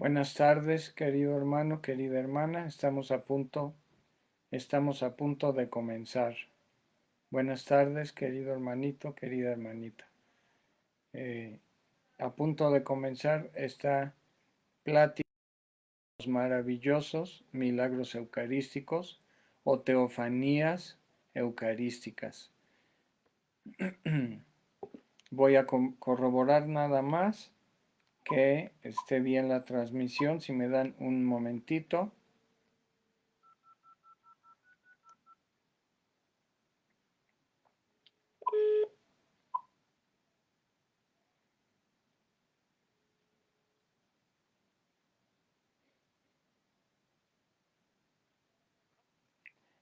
Buenas tardes, querido hermano, querida hermana. Estamos a punto de comenzar. Buenas tardes, querido hermanito, querida hermanita. Eh, a punto de comenzar esta plática de los maravillosos milagros eucarísticos o teofanías eucarísticas. Voy a corroborar nada más que esté bien la transmisión, si me dan un momentito.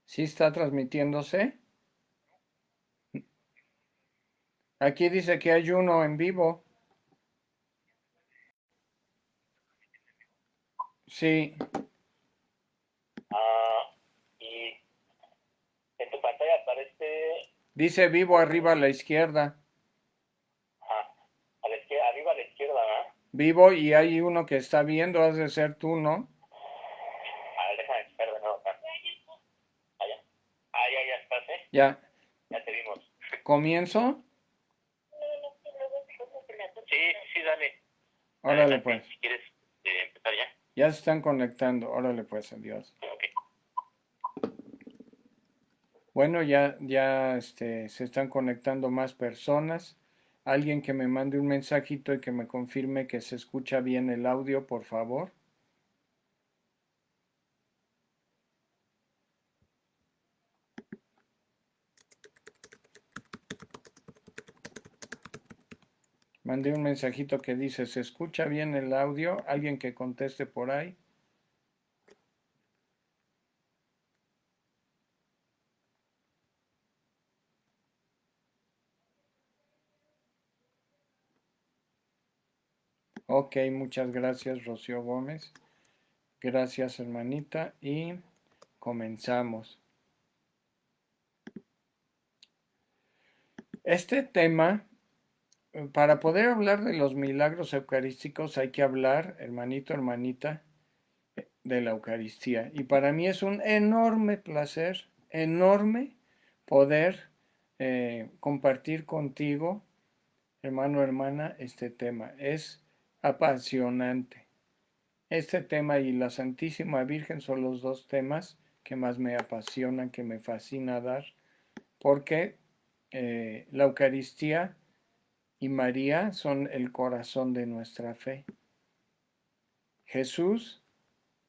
¿Sí está transmitiéndose? Aquí dice que hay uno en vivo. Sí, Ah, y en tu pantalla aparece dice vivo arriba a la izquierda. a la izquierda, arriba a la izquierda, ¿verdad? Vivo y hay uno que está viendo, has de ser tú, ¿no? A ver, déjame checar de nuevo acá. Allá. Ah, ya estás, ¿eh? Ya, Ya te vimos. comienzo. Sí, dale. Órale Adelante, pues. si quieres empezar ya. Ya se están conectando. Órale pues, adiós. Ok. Bueno, se están conectando más personas. Alguien que me mande un mensajito y que me confirme que se escucha bien el audio, por favor. Mandé un mensajito que dice, ¿se escucha bien el audio? Alguien que conteste por ahí. Ok, muchas gracias, Rocío Gómez. Gracias, hermanita. Y comenzamos. Este tema, para poder hablar de los milagros eucarísticos, hay que hablar, hermanito, hermanita, de la Eucaristía. Y para mí es un enorme placer, enorme poder compartir contigo, hermano, hermana, este tema. Es apasionante. Este tema y la Santísima Virgen son los dos temas que más me apasionan, que me fascina dar, porque la Eucaristía y María son el corazón de nuestra fe. Jesús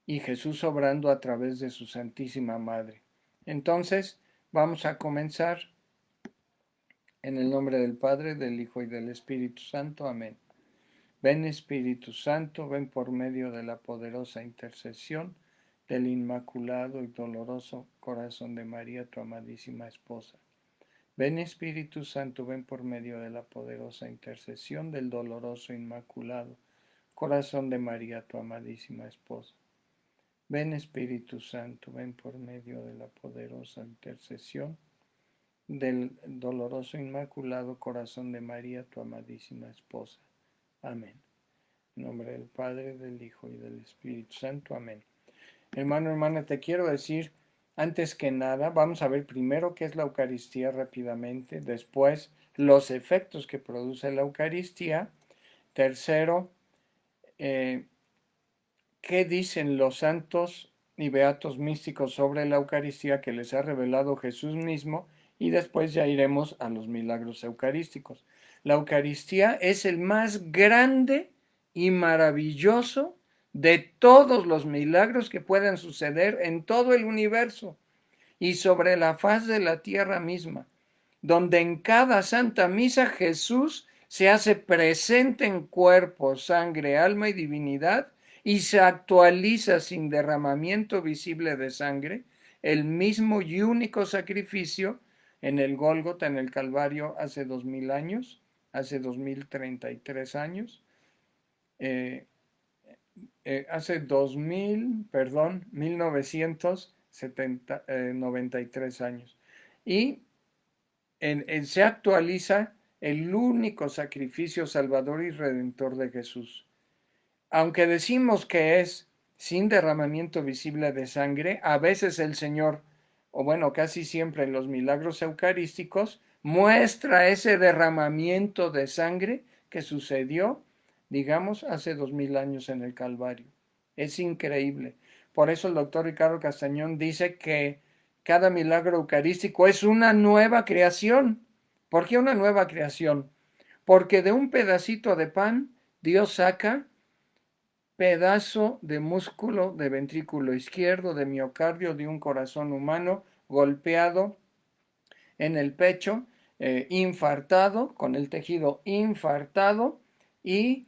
y Jesús obrando a través de su Santísima Madre. Entonces, vamos a comenzar en el nombre del Padre, del Hijo y del Espíritu Santo. Amén. Ven Espíritu Santo, ven por medio de la poderosa intercesión del Inmaculado y doloroso corazón de María, tu amadísima esposa. Ven Espíritu Santo, ven por medio de la poderosa intercesión del doloroso Inmaculado corazón de María, tu amadísima esposa. Ven Espíritu Santo, ven por medio de la poderosa intercesión del doloroso Inmaculado corazón de María, tu amadísima esposa. Amén. En nombre del Padre, del Hijo y del Espíritu Santo. Amén. Hermano, hermana, te quiero decir, antes que nada, vamos a ver primero qué es la Eucaristía rápidamente, después los efectos que produce la Eucaristía, tercero, qué dicen los santos y beatos místicos sobre la Eucaristía que les ha revelado Jesús mismo, y después ya iremos a los milagros eucarísticos. La Eucaristía es el más grande y maravilloso de todos los milagros que puedan suceder en todo el universo y sobre la faz de la tierra misma, donde en cada Santa Misa Jesús se hace presente en cuerpo, sangre, alma y divinidad y se actualiza sin derramamiento visible de sangre el mismo y único sacrificio en el Gólgota, en el Calvario, hace 2000 años, hace 2033 años, eh, hace 1993 años. Y se actualiza el único sacrificio salvador y redentor de Jesús. aunque decimos que es sin derramamiento visible de sangre, a veces el Señor, o bueno, casi siempre en los milagros eucarísticos, muestra ese derramamiento de sangre que sucedió, digamos, hace 2000 años en el Calvario. Es increíble. Por eso el doctor Ricardo Castañón dice que cada milagro eucarístico es una nueva creación. ¿Por qué una nueva creación? Porque de un pedacito de pan Dios saca pedazo de músculo de ventrículo izquierdo, de miocardio, de un corazón humano golpeado en el pecho, infartado, con el tejido infartado y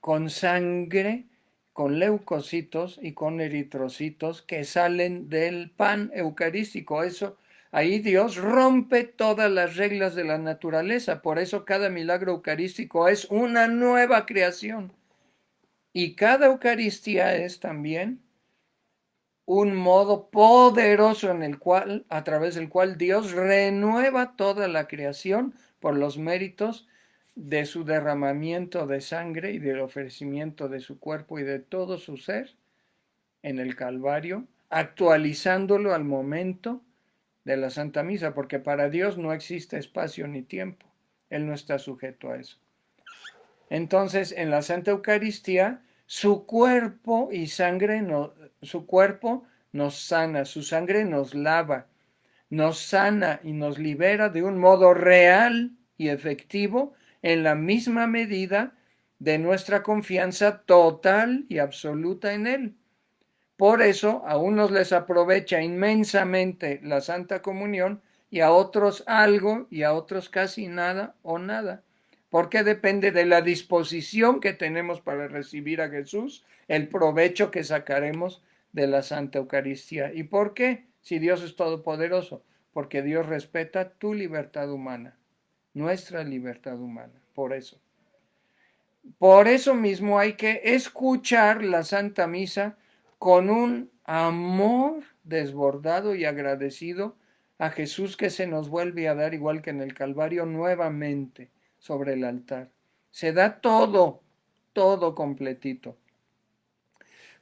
con sangre, con leucocitos y con eritrocitos que salen del pan eucarístico. Eso, ahí Dios rompe todas las reglas de la naturaleza. Por eso cada milagro eucarístico es una nueva creación. Y cada Eucaristía es también un modo poderoso en el cual, a través del cual Dios renueva toda la creación por los méritos de su derramamiento de sangre y del ofrecimiento de su cuerpo y de todo su ser en el Calvario, actualizándolo al momento de la Santa Misa, porque para Dios no existe espacio ni tiempo. Él no está sujeto a eso. Entonces, en la Santa Eucaristía, su cuerpo y sangre, su cuerpo nos sana, su sangre nos lava, nos sana y nos libera de un modo real y efectivo en la misma medida de nuestra confianza total y absoluta en Él. Por eso a unos les aprovecha inmensamente la Santa Comunión y a otros algo y a otros casi nada o nada, porque depende de la disposición que tenemos para recibir a Jesús, el provecho que sacaremos de la Santa Eucaristía. ¿Y por qué? Si Dios es todopoderoso, porque Dios respeta tu libertad humana, nuestra libertad humana, por eso. Por eso mismo hay que escuchar la Santa Misa con un amor desbordado y agradecido a Jesús que se nos vuelve a dar igual que en el Calvario nuevamente sobre el altar. Se da todo, todo completito.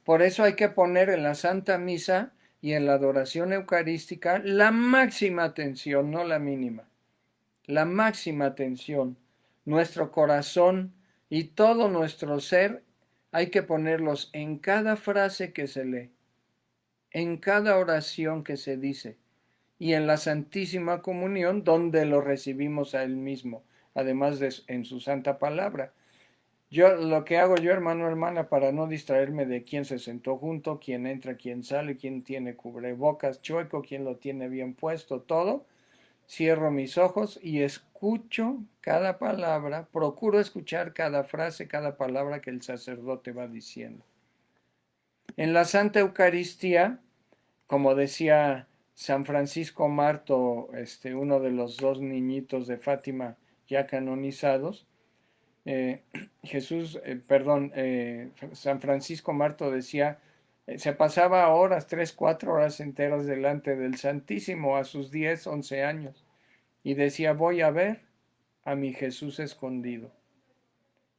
Por eso hay que poner en la Santa Misa y en la adoración eucarística la máxima atención, no la mínima. La máxima atención. Nuestro corazón y todo nuestro ser hay que ponerlos en cada frase que se lee, en cada oración que se dice y en la Santísima Comunión donde lo recibimos a Él mismo, además de en su santa palabra. Yo lo que hago yo, hermano, hermana, para no distraerme de quién se sentó junto, quién entra, quién sale, quién tiene cubrebocas chueco, quién lo tiene bien puesto, todo, cierro mis ojos y escucho cada palabra, procuro escuchar cada frase, cada palabra que el sacerdote va diciendo. En la Santa Eucaristía, como decía San Francisco Marto, uno de los dos niñitos de Fátima ya canonizados, eh, San Francisco Marto decía, se pasaba horas, 3, 4 horas enteras delante del Santísimo a sus 10, 11 años y decía, voy a ver a mi Jesús escondido.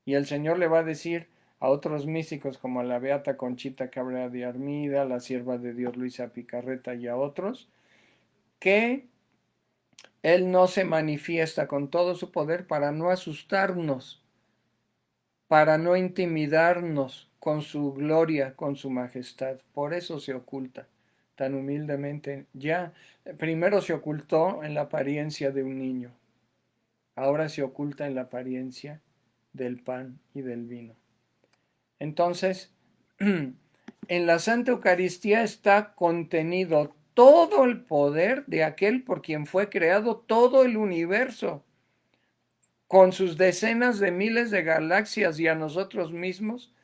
Y el Señor le va a decir a otros místicos como a la Beata Conchita Cabrera de Armida, la sierva de Dios Luisa Picarreta y a otros, que Él no se manifiesta con todo su poder para no asustarnos, para no intimidarnos con su gloria, con su majestad. Por eso se oculta tan humildemente. Ya primero se ocultó en la apariencia de un niño, ahora se oculta en la apariencia del pan y del vino. Entonces, en la Santa Eucaristía está contenido todo el poder de aquel por quien fue creado todo el universo, con sus decenas de miles de galaxias y a nosotros mismos,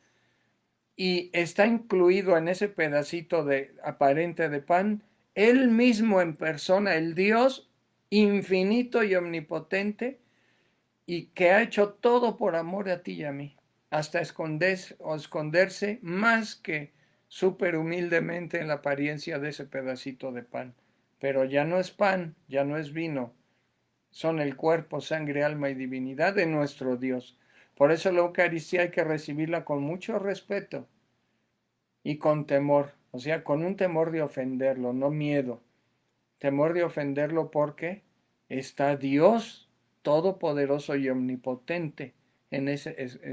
y está incluido en ese pedacito de aparente de pan, él mismo en persona, el Dios infinito y omnipotente, y que ha hecho todo por amor a ti y a mí, hasta esconderse más que súper humildemente en la apariencia de ese pedacito de pan. Pero ya no es pan, ya no es vino, son el cuerpo, sangre, alma y divinidad de nuestro Dios. Por eso la Eucaristía hay que recibirla con mucho respeto y con temor, o sea, con un temor de ofenderlo, no miedo. Temor de ofenderlo porque está Dios todopoderoso y omnipotente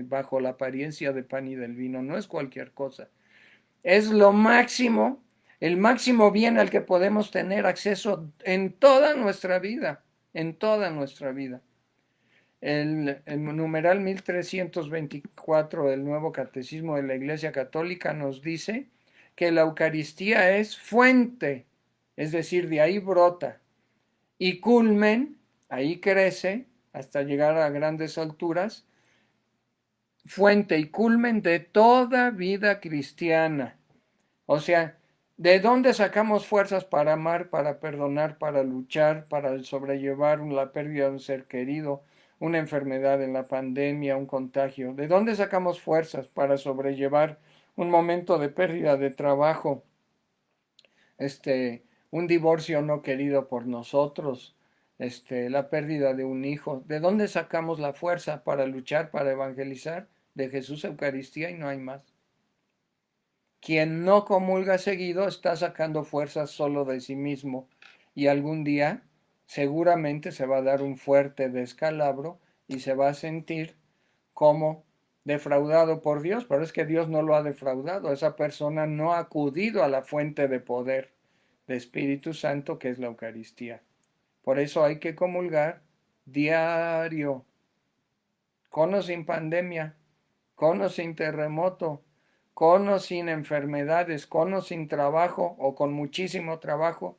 bajo la apariencia de pan y del vino. No es cualquier cosa. Es lo máximo, el máximo bien al que podemos tener acceso en toda nuestra vida, en toda nuestra vida. El numeral 1324 del Nuevo Catecismo de la Iglesia Católica nos dice que la Eucaristía es fuente, es decir, de ahí brota, y culmen, ahí crece hasta llegar a grandes alturas, fuente y culmen de toda vida cristiana. O sea, ¿de dónde sacamos fuerzas para amar, para perdonar, para luchar, para sobrellevar la pérdida de un ser querido, una enfermedad en la pandemia, un contagio? ¿De dónde sacamos fuerzas para sobrellevar un momento de pérdida de trabajo, un divorcio no querido por nosotros, la pérdida de un hijo? ¿De dónde sacamos la fuerza para luchar, para evangelizar? De Jesús Eucaristía y no hay más. Quien no comulga seguido está sacando fuerzas solo de sí mismo y algún día seguramente se va a dar un fuerte descalabro y se va a sentir como defraudado por Dios, pero es que Dios no lo ha defraudado, esa persona no ha acudido a la fuente de poder de Espíritu Santo que es la Eucaristía. Por eso hay que comulgar diario, con o sin pandemia, con o sin terremoto, con o sin enfermedades, con o sin trabajo o con muchísimo trabajo.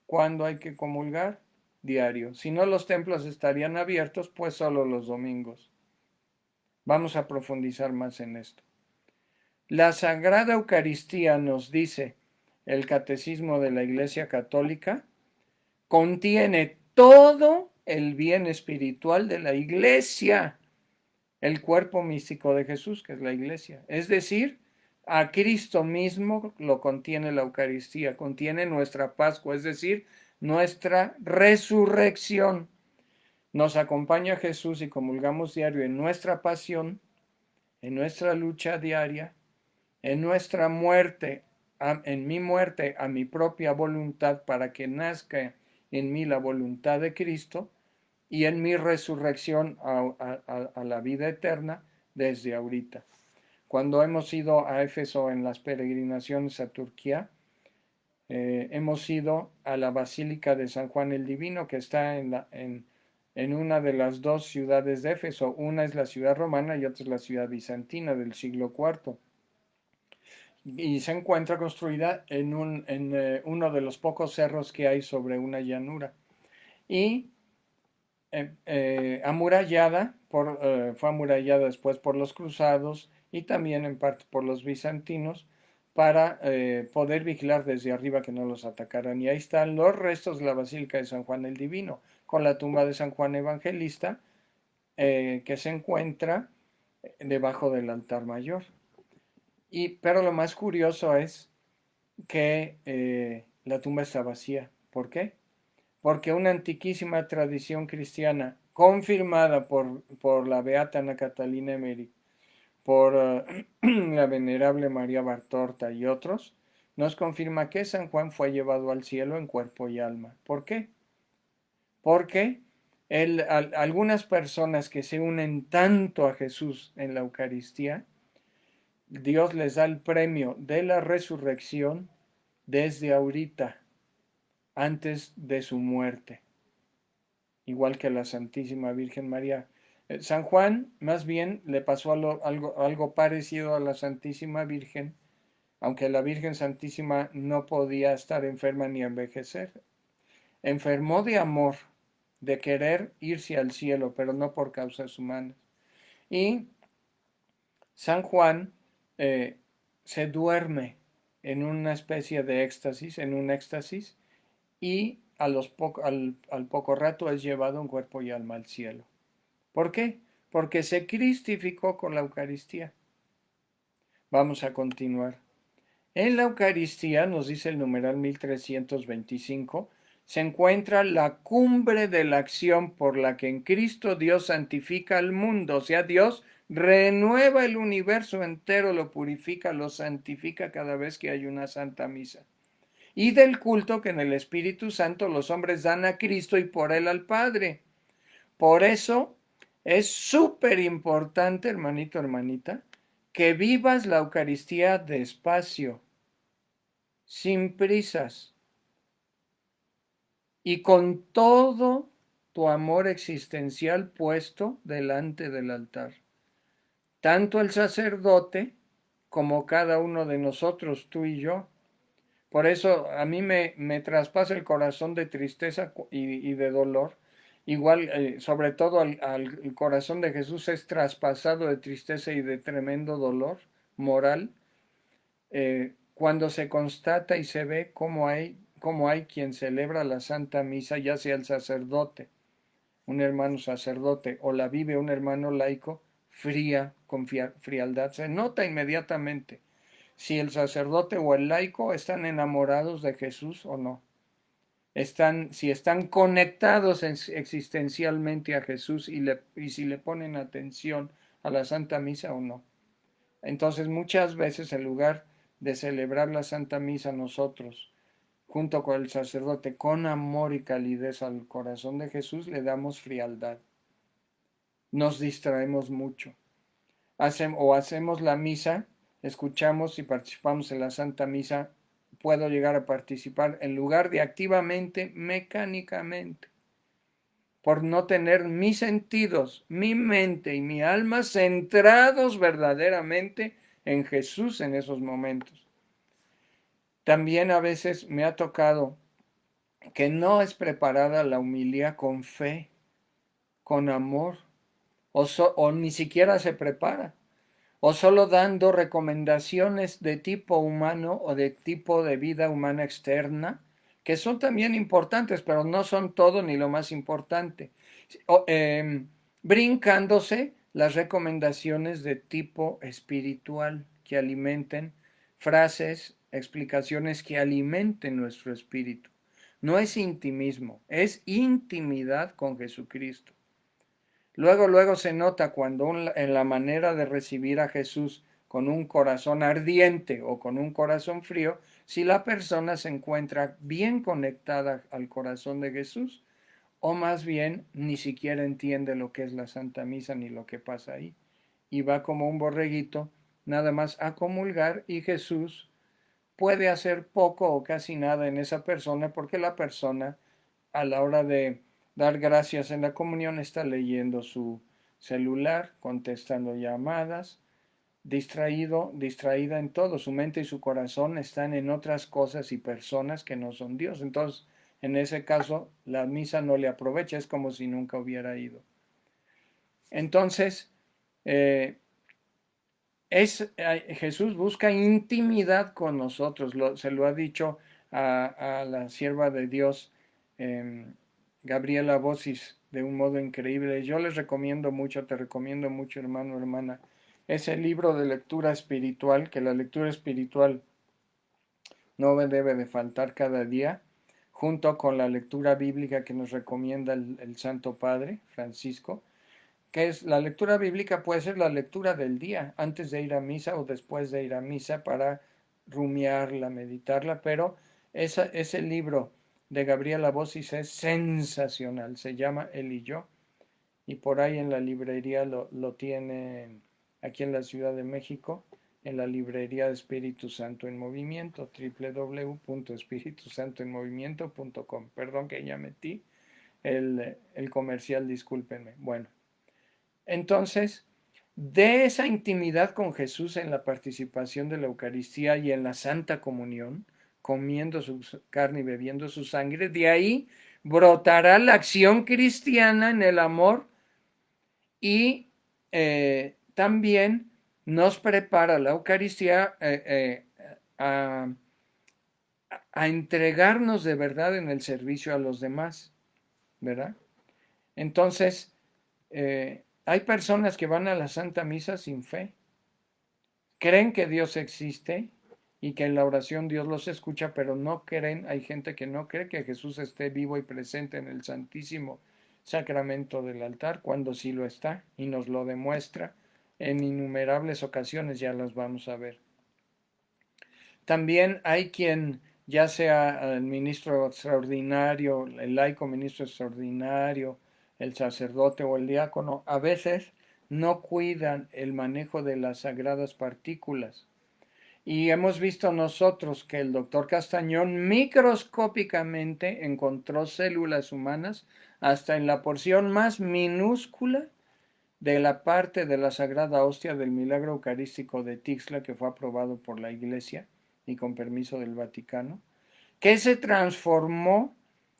¿Cuándo hay que comulgar? Diario. Si no, los templos estarían abiertos, pues solo los domingos. Vamos a profundizar más en esto. La Sagrada Eucaristía, nos dice el Catecismo de la Iglesia Católica, contiene todo el bien espiritual de la Iglesia, el cuerpo místico de Jesús, que es la Iglesia. Es decir, a Cristo mismo lo contiene la Eucaristía, contiene nuestra Pascua, es decir, nuestra resurrección. Nos acompaña Jesús y comulgamos diario en nuestra pasión, en nuestra lucha diaria, en nuestra muerte, en mi muerte a mi propia voluntad para que nazca en mí la voluntad de Cristo y en mi resurrección a la vida eterna desde ahorita. Cuando hemos ido a Éfeso en las peregrinaciones a Turquía, hemos ido a la Basílica de San Juan el Divino, que está en una de las dos ciudades de Éfeso. Una es la ciudad romana y otra es la ciudad bizantina del siglo IV. Y se encuentra construida en uno de los pocos cerros que hay sobre una llanura. Y amurallada, fue amurallada después por los cruzados y también en parte por los bizantinos para poder vigilar desde arriba que no los atacaran. Y ahí están los restos de la Basílica de San Juan el Divino, con la tumba de San Juan Evangelista, que se encuentra debajo del altar mayor. Pero lo más curioso es que la tumba está vacía. ¿Por qué? Porque una antiquísima tradición cristiana confirmada por la beata Ana Catalina Emmerich, por la venerable María Bartorta y otros, nos confirma que San Juan fue llevado al cielo en cuerpo y alma. ¿Por qué? Porque algunas personas que se unen tanto a Jesús en la Eucaristía, Dios les da el premio de la resurrección desde ahorita, antes de su muerte, igual que a la Santísima Virgen María. San Juan más bien le pasó algo parecido a la Santísima Virgen, aunque la Virgen Santísima no podía estar enferma ni envejecer. Enfermó de amor, de querer irse al cielo, pero no por causas humanas. Y San Juan se duerme en una especie de éxtasis, en un éxtasis, y al poco rato es llevado en cuerpo y alma al cielo. ¿Por qué? Porque se cristificó con la Eucaristía. Vamos a continuar. En la Eucaristía, nos dice el numeral 1325, se encuentra la cumbre de la acción por la que en Cristo Dios santifica al mundo, o sea, Dios renueva el universo entero, lo purifica, lo santifica cada vez que hay una santa misa. Y del culto que en el Espíritu Santo los hombres dan a Cristo y por él al Padre. Por eso es súper importante, hermanito, hermanita, que vivas la Eucaristía despacio, sin prisas y con todo tu amor existencial puesto delante del altar. Tanto el sacerdote como cada uno de nosotros, tú y yo. Por eso a mí me traspasa el corazón de tristeza y de dolor. Igual, sobre todo al corazón de Jesús es traspasado de tristeza y de tremendo dolor moral, cuando se constata y se ve cómo hay quien celebra la Santa Misa, ya sea el sacerdote, un hermano sacerdote, o la vive un hermano laico, fría, con frialdad. Se nota inmediatamente si el sacerdote o el laico están enamorados de Jesús o no. Si están conectados existencialmente a Jesús y si le ponen atención a la Santa Misa o no. Entonces muchas veces en lugar de celebrar la Santa Misa nosotros, junto con el sacerdote, con amor y calidez al corazón de Jesús, le damos frialdad. Nos distraemos mucho. Hacemos la misa, escuchamos y participamos en la Santa Misa, puedo llegar a participar en lugar de activamente, mecánicamente, por no tener mis sentidos, mi mente y mi alma centrados verdaderamente en Jesús en esos momentos. También a veces me ha tocado que no es preparada la homilía con fe, con amor, o ni siquiera se prepara, o solo dando recomendaciones de tipo humano o de tipo de vida humana externa, que son también importantes, pero no son todo ni lo más importante, brincándose las recomendaciones de tipo espiritual que alimenten frases, explicaciones que alimenten nuestro espíritu. No es intimismo, es intimidad con Jesucristo. Luego se nota cuando en la manera de recibir a Jesús con un corazón ardiente o con un corazón frío, si la persona se encuentra bien conectada al corazón de Jesús o más bien ni siquiera entiende lo que es la Santa Misa ni lo que pasa ahí. Y va como un borreguito nada más a comulgar y Jesús puede hacer poco o casi nada en esa persona porque la persona a la hora de dar gracias en la comunión está leyendo su celular, contestando llamadas, distraída en todo. Su mente y su corazón están en otras cosas y personas que no son Dios. Entonces, en ese caso, la misa no le aprovecha, es como si nunca hubiera ido. Entonces, Jesús busca intimidad con nosotros, se lo ha dicho a la sierva de Dios, Gabriela Bosis, de un modo increíble. Yo les recomiendo mucho, te recomiendo mucho, hermano, hermana, ese libro de lectura espiritual, que la lectura espiritual no debe de faltar cada día, junto con la lectura bíblica que nos recomienda el Santo Padre Francisco, que es la lectura bíblica, puede ser la lectura del día, antes de ir a misa o después de ir a misa para rumiarla, meditarla, pero ese libro de Gabriela Bosis es sensacional, se llama Él y yo, y por ahí en la librería lo tiene aquí en la Ciudad de México, en la librería de Espíritu Santo en Movimiento, www.espiritusantoenmovimiento.com. Perdón que ya metí el comercial, discúlpenme. Bueno. Entonces, de esa intimidad con Jesús en la participación de la Eucaristía y en la Santa Comunión, comiendo su carne y bebiendo su sangre, de ahí brotará la acción cristiana en el amor y también nos prepara la Eucaristía a entregarnos de verdad en el servicio a los demás, ¿verdad? Entonces, hay personas que van a la Santa Misa sin fe, creen que Dios existe y que en la oración Dios los escucha, pero no creen, hay gente que no cree que Jesús esté vivo y presente en el Santísimo Sacramento del altar, cuando sí lo está y nos lo demuestra en innumerables ocasiones, ya las vamos a ver. También hay quien, ya sea el ministro extraordinario, el laico ministro extraordinario, el sacerdote o el diácono, a veces no cuidan el manejo de las sagradas partículas. Y hemos visto nosotros que el doctor Castañón microscópicamente encontró células humanas hasta en la porción más minúscula de la parte de la Sagrada Hostia del Milagro Eucarístico de Tixla, que fue aprobado por la Iglesia y con permiso del Vaticano, que se transformó,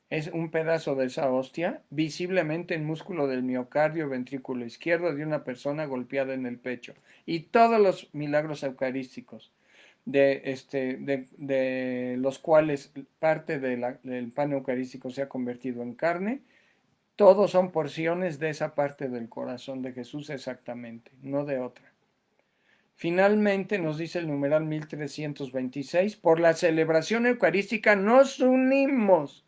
es un pedazo de esa hostia, visiblemente en músculo del miocardio ventrículo izquierdo de una persona golpeada en el pecho. Y todos los milagros eucarísticos, de los cuales parte del pan eucarístico se ha convertido en carne, todos son porciones de esa parte del corazón de Jesús exactamente, no de otra. Finalmente nos dice el numeral 1326, por la celebración eucarística nos unimos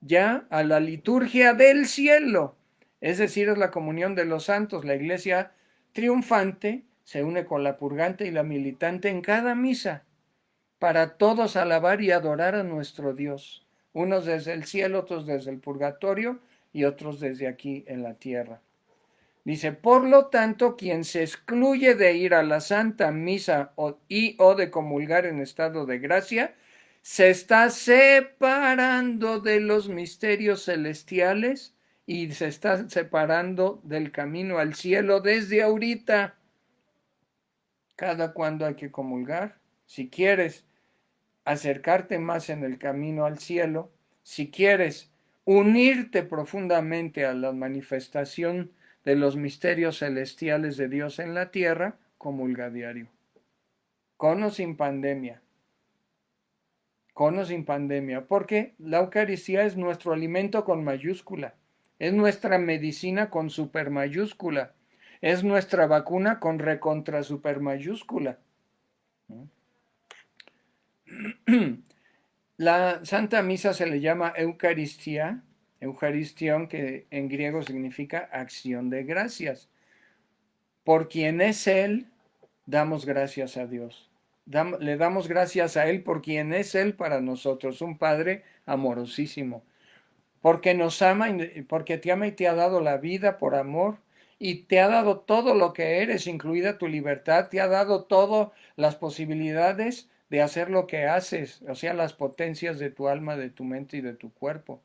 ya a la liturgia del cielo, es decir, es la comunión de los santos. La iglesia triunfante se une con la purgante y la militante en cada misa, para todos alabar y adorar a nuestro Dios, unos desde el cielo, otros desde el purgatorio y otros desde aquí en la tierra. Dice, por lo tanto, quien se excluye de ir a la Santa Misa o de comulgar en estado de gracia, se está separando de los misterios celestiales y se está separando del camino al cielo desde ahorita. Cada cuando hay que comulgar. Si quieres acercarte más en el camino al cielo, si quieres unirte profundamente a la manifestación de los misterios celestiales de Dios en la tierra, comulga diario. Con o sin pandemia. Con o sin pandemia. Porque la Eucaristía es nuestro alimento con mayúscula. Es nuestra medicina con super mayúscula. Es nuestra vacuna con recontra super mayúscula. La Santa Misa se le llama Eucaristía, Eucharistión, que en griego significa acción de gracias. Por quien es Él, damos gracias a Dios. Le damos gracias a Él por quien es Él para nosotros, un Padre amorosísimo. Porque nos ama, porque te ama y te ha dado la vida por amor y te ha dado todo lo que eres, incluida tu libertad, te ha dado todas las posibilidades de hacer lo que haces, o sea, las potencias de tu alma, de tu mente y de tu cuerpo.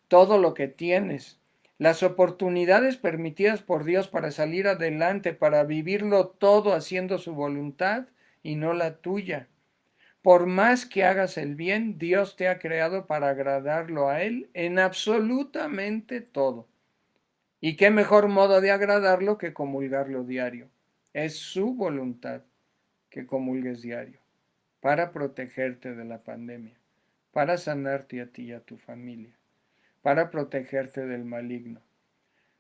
Todo lo que tienes, las oportunidades permitidas por Dios para salir adelante, para vivirlo todo haciendo su voluntad y no la tuya. Por más que hagas el bien, Dios te ha creado para agradarlo a Él en absolutamente todo. ¿Y qué mejor modo de agradarlo que comulgarlo diario? Es su voluntad que comulgues diario, para protegerte de la pandemia, para sanarte a ti y a tu familia, para protegerte del maligno.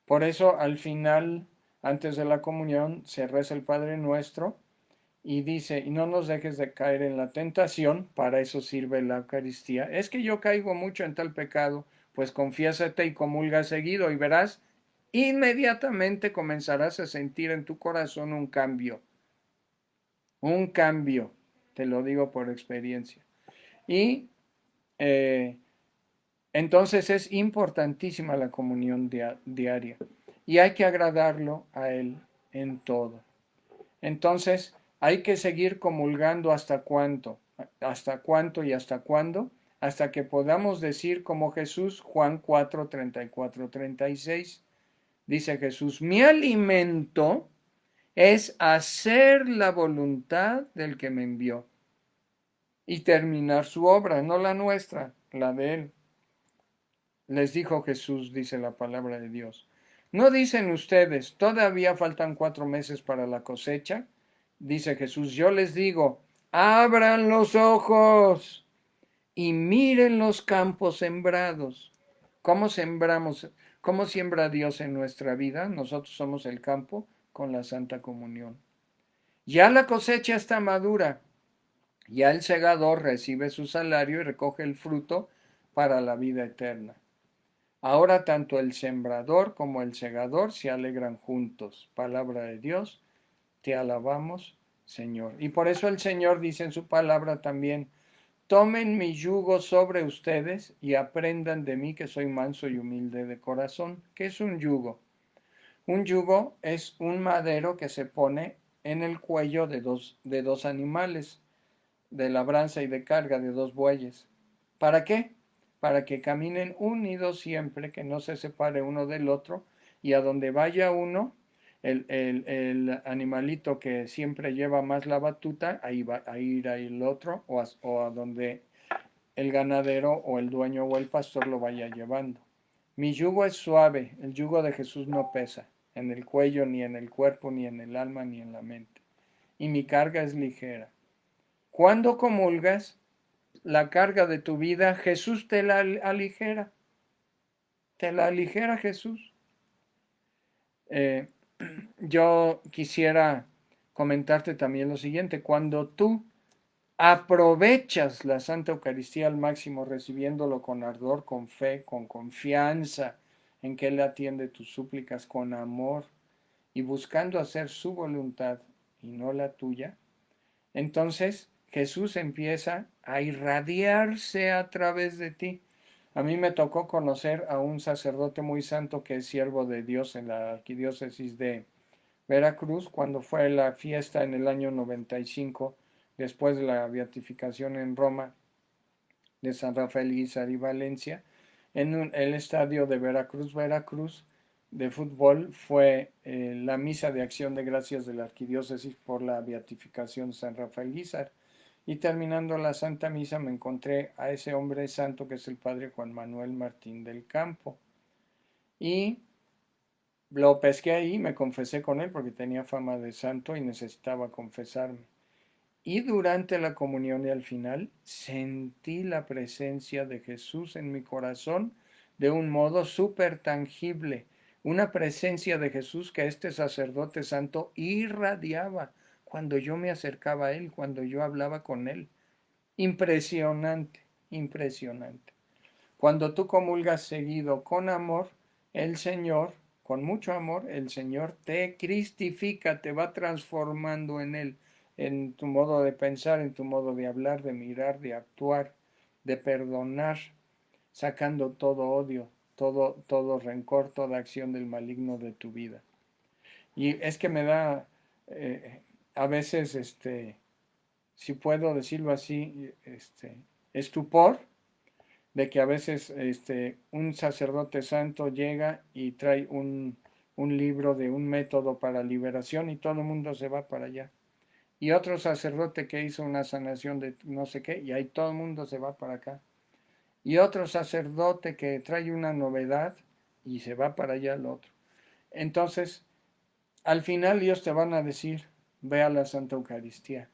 Por eso al final, antes de la comunión, se reza el Padre Nuestro y dice, y no nos dejes de caer en la tentación, para eso sirve la Eucaristía. Es que yo caigo mucho en tal pecado, pues confiésate y comulga seguido y verás, inmediatamente comenzarás a sentir en tu corazón un cambio, te lo digo por experiencia. Y entonces es importantísima la comunión diaria y hay que agradarlo a Él en todo. Entonces hay que seguir comulgando hasta cuánto y hasta cuándo, hasta que podamos decir como Jesús, Juan 4, 34, 36, dice Jesús, mi alimento es hacer la voluntad del que me envió y terminar su obra, no la nuestra, la de Él. Les dijo Jesús, dice la palabra de Dios. ¿No dicen ustedes, todavía faltan 4 meses para la cosecha? Dice Jesús, yo les digo, abran los ojos y miren los campos sembrados. ¿Cómo sembramos? ¿Cómo siembra Dios en nuestra vida? Nosotros somos el campo con la Santa Comunión. Ya la cosecha está madura. Ya el segador recibe su salario y recoge el fruto para la vida eterna. Ahora tanto el sembrador como el segador se alegran juntos. Palabra de Dios, te alabamos, Señor. Y por eso el Señor dice en su palabra también, tomen mi yugo sobre ustedes y aprendan de mí que soy manso y humilde de corazón. ¿Qué es un yugo? Un yugo es un madero que se pone en el cuello de dos animales, de labranza y de carga de dos bueyes. ¿Para qué? Para que caminen unidos siempre, que no se separe uno del otro, y a donde vaya uno, el animalito que siempre lleva más la batuta, ahí va a ir el otro, o a donde el ganadero o el dueño o el pastor lo vaya llevando. Mi yugo es suave, el yugo de Jesús no pesa, en el cuello, ni en el cuerpo, ni en el alma, ni en la mente. Y mi carga es ligera. Cuando comulgas, la carga de tu vida, Jesús te la aligera Jesús. Eh, yo quisiera comentarte también lo siguiente, cuando tú aprovechas la Santa Eucaristía al máximo, recibiéndolo con ardor, con fe, con confianza en que Él atiende tus súplicas con amor y buscando hacer su voluntad y no la tuya, entonces Jesús empieza a irradiarse a través de ti. A mí me tocó conocer a un sacerdote muy santo que es siervo de Dios en la arquidiócesis de Veracruz, cuando fue la fiesta en el año 95, después de la beatificación en Roma de San Rafael Guízar y Valencia, en el estadio de Veracruz, Veracruz, de fútbol, fue la misa de acción de gracias de la arquidiócesis por la beatificación de San Rafael Guízar. Y terminando la Santa Misa me encontré a ese hombre santo que es el padre Juan Manuel Martín del Campo. Y lo pesqué ahí, me confesé con él porque tenía fama de santo y necesitaba confesarme. Y durante la comunión y al final sentí la presencia de Jesús en mi corazón de un modo súper tangible. Una presencia de Jesús que este sacerdote santo irradiaba cuando yo me acercaba a él, cuando yo hablaba con él. Impresionante, impresionante. Cuando tú comulgas seguido con amor, el Señor, con mucho amor, el Señor te cristifica, te va transformando en Él, en tu modo de pensar, en tu modo de hablar, de mirar, de actuar, de perdonar, sacando todo odio, todo rencor, toda acción del maligno de tu vida. Y es que me da a veces, si puedo decirlo así, estupor de que a veces un sacerdote santo llega y trae un libro de un método para liberación y todo el mundo se va para allá. Y otro sacerdote que hizo una sanación de no sé qué, y ahí todo el mundo se va para acá. Y otro sacerdote que trae una novedad y se va para allá el otro. Entonces, al final ellos te van a decir, ve a la Santa Eucaristía.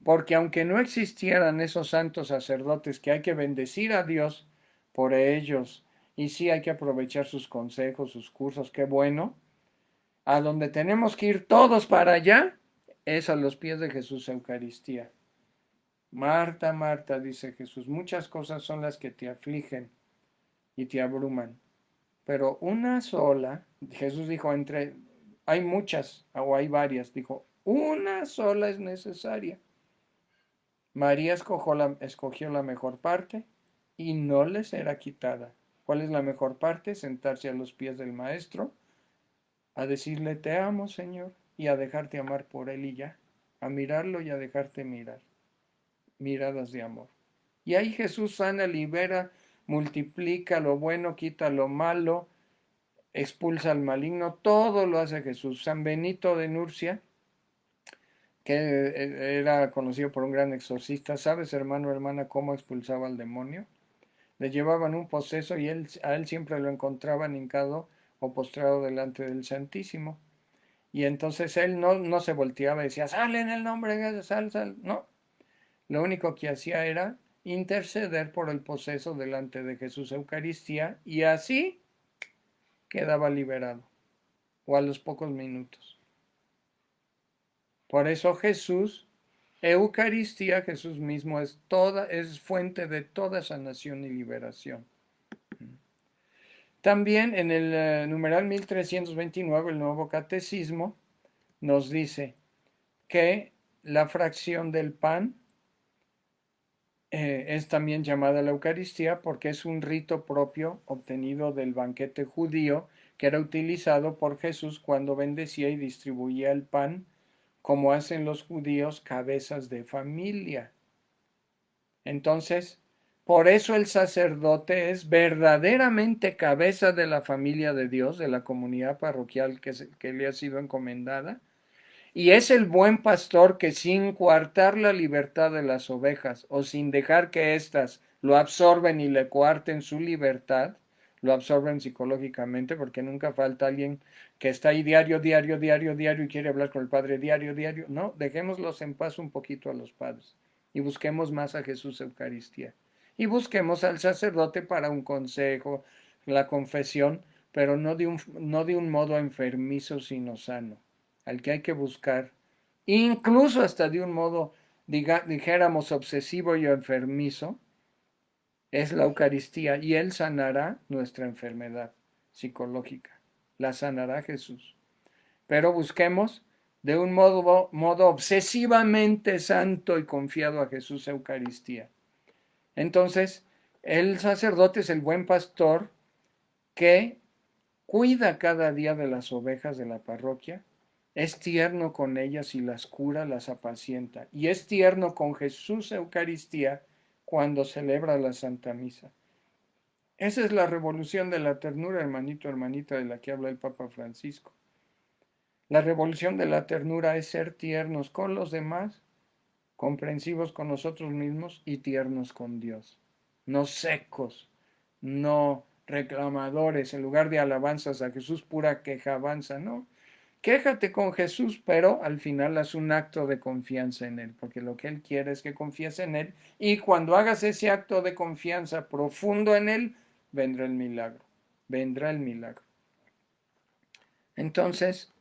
Porque aunque no existieran esos santos sacerdotes que hay que bendecir a Dios por ellos, y sí hay que aprovechar sus consejos, sus cursos, qué bueno, a donde tenemos que ir todos para allá es a los pies de Jesús Eucaristía. Marta, Marta, dice Jesús, muchas cosas son las que te afligen y te abruman, pero una sola, Jesús dijo, hay muchas o hay varias, dijo, una sola es necesaria. María escogió la mejor parte y no le será quitada. ¿Cuál es la mejor parte? Sentarse a los pies del Maestro, a decirle te amo, Señor, y a dejarte amar por Él y ya, a mirarlo y a dejarte mirar, miradas de amor. Y ahí Jesús sana, libera, multiplica lo bueno, quita lo malo, expulsa al maligno, todo lo hace Jesús. San Benito de Nurcia, que era conocido por un gran exorcista. ¿Sabes, hermano, hermana, cómo expulsaba al demonio? Le llevaban un poseso y a él siempre lo encontraban hincado o postrado delante del Santísimo. Y entonces él no se volteaba y decía, sal en el nombre de Jesús, sal, sal. No, lo único que hacía era interceder por el poseso delante de Jesús Eucaristía y así quedaba liberado, o a los pocos minutos. Por eso Jesús Eucaristía, Jesús mismo es fuente de toda sanación y liberación. También en el numeral 1329, el Nuevo Catecismo nos dice que la fracción del pan es también llamada la Eucaristía porque es un rito propio obtenido del banquete judío que era utilizado por Jesús cuando bendecía y distribuía el pan, como hacen los judíos, cabezas de familia. Entonces, por eso el sacerdote es verdaderamente cabeza de la familia de Dios, de la comunidad parroquial que le ha sido encomendada, y es el buen pastor que sin coartar la libertad de las ovejas o sin dejar que éstas lo absorben y le coarten su libertad, lo absorben psicológicamente, porque nunca falta alguien que está ahí diario, diario, diario, diario y quiere hablar con el Padre diario, diario. No, dejémoslos en paz un poquito a los padres y busquemos más a Jesús Eucaristía. Y busquemos al sacerdote para un consejo, la confesión, pero no de un modo enfermizo, sino sano, al que hay que buscar, incluso hasta de un modo, dijéramos, obsesivo y enfermizo, es la Eucaristía, y Él sanará nuestra enfermedad psicológica, la sanará Jesús. Pero busquemos de un modo obsesivamente santo y confiado a Jesús Eucaristía. Entonces, el sacerdote es el buen pastor que cuida cada día de las ovejas de la parroquia, es tierno con ellas y las cura, las apacienta, y es tierno con Jesús Eucaristía cuando celebra la Santa Misa. Esa es la revolución de la ternura, hermanito, hermanita, de la que habla el Papa Francisco. La revolución de la ternura es ser tiernos con los demás, comprensivos con nosotros mismos y tiernos con Dios. No secos, no reclamadores, en lugar de alabanzas a Jesús, pura quejabanza, no. Quéjate con Jesús, pero al final haz un acto de confianza en Él, porque lo que Él quiere es que confíes en Él, y cuando hagas ese acto de confianza profundo en Él, vendrá el milagro, vendrá el milagro. Entonces,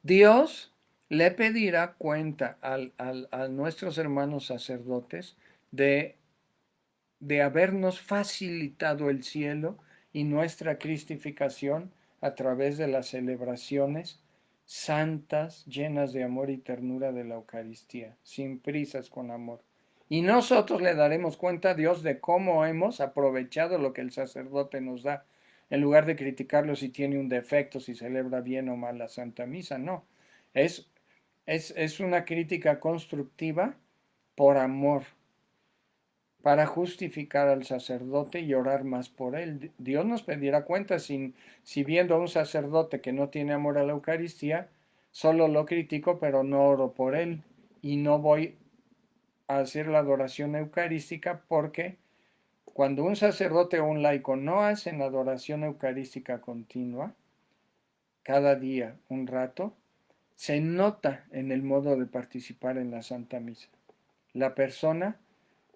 Dios le pedirá cuenta a nuestros hermanos sacerdotes de habernos facilitado el cielo y nuestra cristificación a través de las celebraciones santas, llenas de amor y ternura de la Eucaristía, sin prisas, con amor. Y nosotros le daremos cuenta a Dios de cómo hemos aprovechado lo que el sacerdote nos da, en lugar de criticarlo si tiene un defecto, si celebra bien o mal la Santa Misa. No, es, es una crítica constructiva por amor, para justificar al sacerdote y orar más por él. Dios nos pedirá cuenta si viendo a un sacerdote que no tiene amor a la Eucaristía, solo lo critico pero no oro por él y no voy a hacer la adoración eucarística, porque cuando un sacerdote o un laico no hacen adoración eucarística continua, cada día un rato, se nota en el modo de participar en la Santa Misa. La persona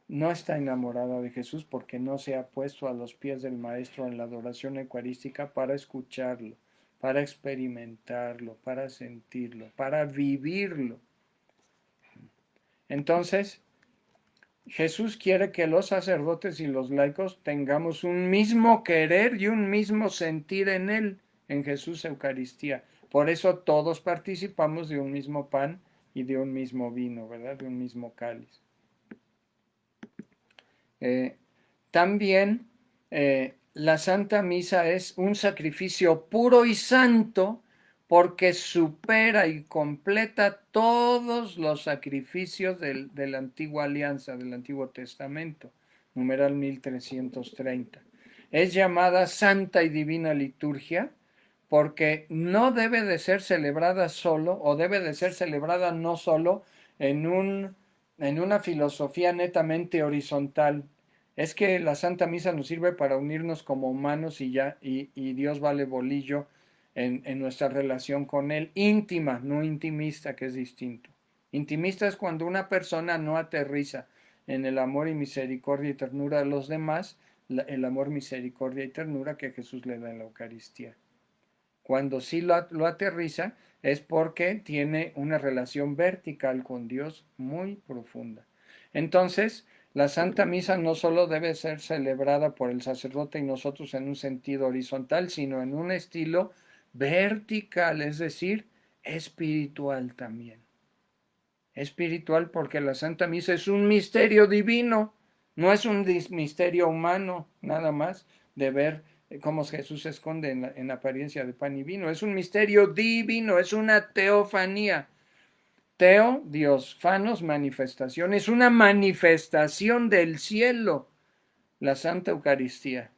no está enamorada de Jesús porque no se ha puesto a los pies del Maestro en la adoración eucarística para escucharlo, para experimentarlo, para sentirlo, para vivirlo. Entonces, Jesús quiere que los sacerdotes y los laicos tengamos un mismo querer y un mismo sentir en Él, en Jesús Eucaristía. Por eso todos participamos de un mismo pan y de un mismo vino, ¿verdad? De un mismo cáliz. También la Santa Misa es un sacrificio puro y santo porque supera y completa todos los sacrificios de la antigua alianza, del Antiguo Testamento, numeral 1330. Es llamada Santa y Divina Liturgia porque no debe de ser celebrada solo, o debe de ser celebrada no solo en una filosofía netamente horizontal. Es que la Santa Misa nos sirve para unirnos como humanos y ya, y Dios vale bolillo en nuestra relación con Él, íntima, no intimista, que es distinto. Intimista es cuando una persona no aterriza en el amor y misericordia y ternura de los demás, el amor, misericordia y ternura que Jesús le da en la Eucaristía. Cuando sí lo aterriza, es porque tiene una relación vertical con Dios muy profunda. Entonces, la Santa Misa no solo debe ser celebrada por el sacerdote y nosotros en un sentido horizontal, sino en un estilo vertical, es decir, espiritual también. Espiritual porque la Santa Misa es un misterio divino, no es un misterio humano nada más de ver cómo Jesús se esconde en apariencia de pan y vino. Es un misterio divino, es una teofanía. Teo, Dios, fanos, manifestación. Es una manifestación del cielo, la Santa Eucaristía.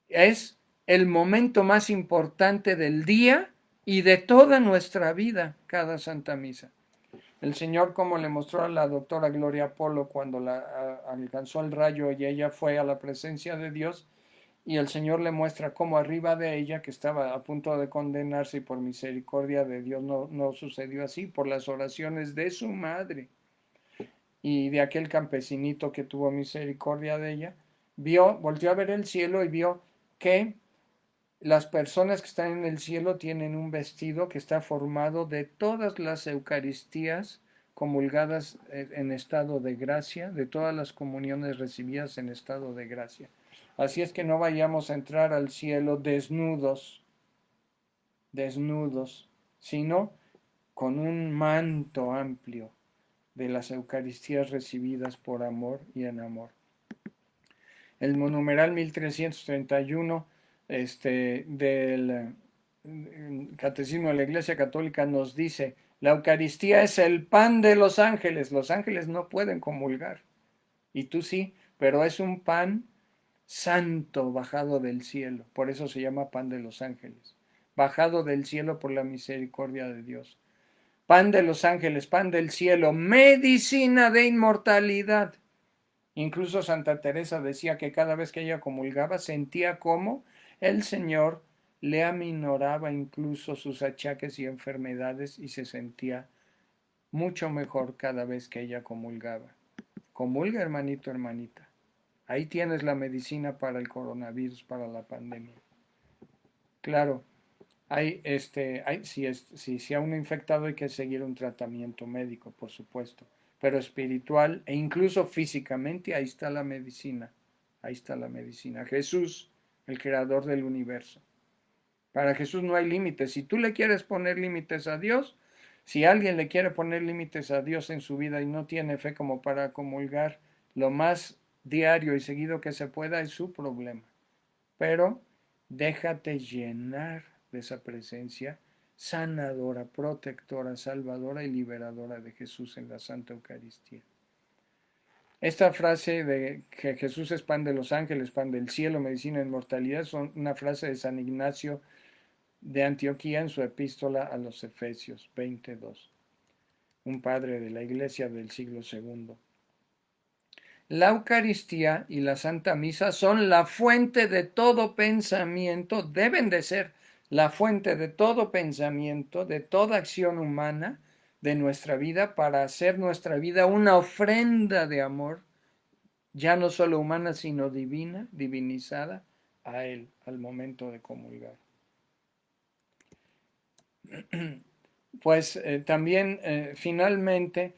Es el momento más importante del día y de toda nuestra vida, cada Santa Misa. El Señor, como le mostró a la doctora Gloria Polo cuando alcanzó el rayo y ella fue a la presencia de Dios, y el Señor le muestra cómo arriba de ella, que estaba a punto de condenarse y por misericordia de Dios no sucedió así, por las oraciones de su madre y de aquel campesinito que tuvo misericordia de ella, volteó a ver el cielo y vio que las personas que están en el cielo tienen un vestido que está formado de todas las Eucaristías comulgadas en estado de gracia, de todas las comuniones recibidas en estado de gracia. Así es que no vayamos a entrar al cielo desnudos, sino con un manto amplio de las Eucaristías recibidas por amor y en amor. El numeral 1331 del Catecismo de la Iglesia Católica nos dice, la Eucaristía es el pan de los ángeles. Los ángeles no pueden comulgar, y tú sí, pero es un pan santo bajado del cielo. Por eso se llama pan de los ángeles, bajado del cielo por la misericordia de Dios. Pan de los ángeles, pan del cielo, medicina de inmortalidad. Incluso Santa Teresa decía que cada vez que ella comulgaba sentía como el Señor le aminoraba incluso sus achaques y enfermedades y se sentía mucho mejor cada vez que ella comulgaba. Comulga, hermanito, hermanita. Ahí tienes la medicina para el coronavirus, para la pandemia. Claro, si a uno infectado hay que seguir un tratamiento médico, por supuesto, pero espiritual e incluso físicamente, ahí está la medicina. Ahí está la medicina. Jesús, el creador del universo. Para Jesús no hay límites. Si tú le quieres poner límites a Dios, si alguien le quiere poner límites a Dios en su vida y no tiene fe como para comulgar lo más diario y seguido que se pueda, es su problema. Pero déjate llenar de esa presencia sanadora, protectora, salvadora y liberadora de Jesús en la Santa Eucaristía. Esta frase de que Jesús es pan de los ángeles, pan del cielo, medicina e inmortalidad, son una frase de San Ignacio de Antioquía en su epístola a los Efesios 22, un padre de la iglesia del siglo II. La Eucaristía y la Santa Misa son la fuente de todo pensamiento, deben de ser la fuente de todo pensamiento, de toda acción humana de nuestra vida para hacer nuestra vida una ofrenda de amor, ya no solo humana, sino divina, divinizada a Él al momento de comulgar. Pues también finalmente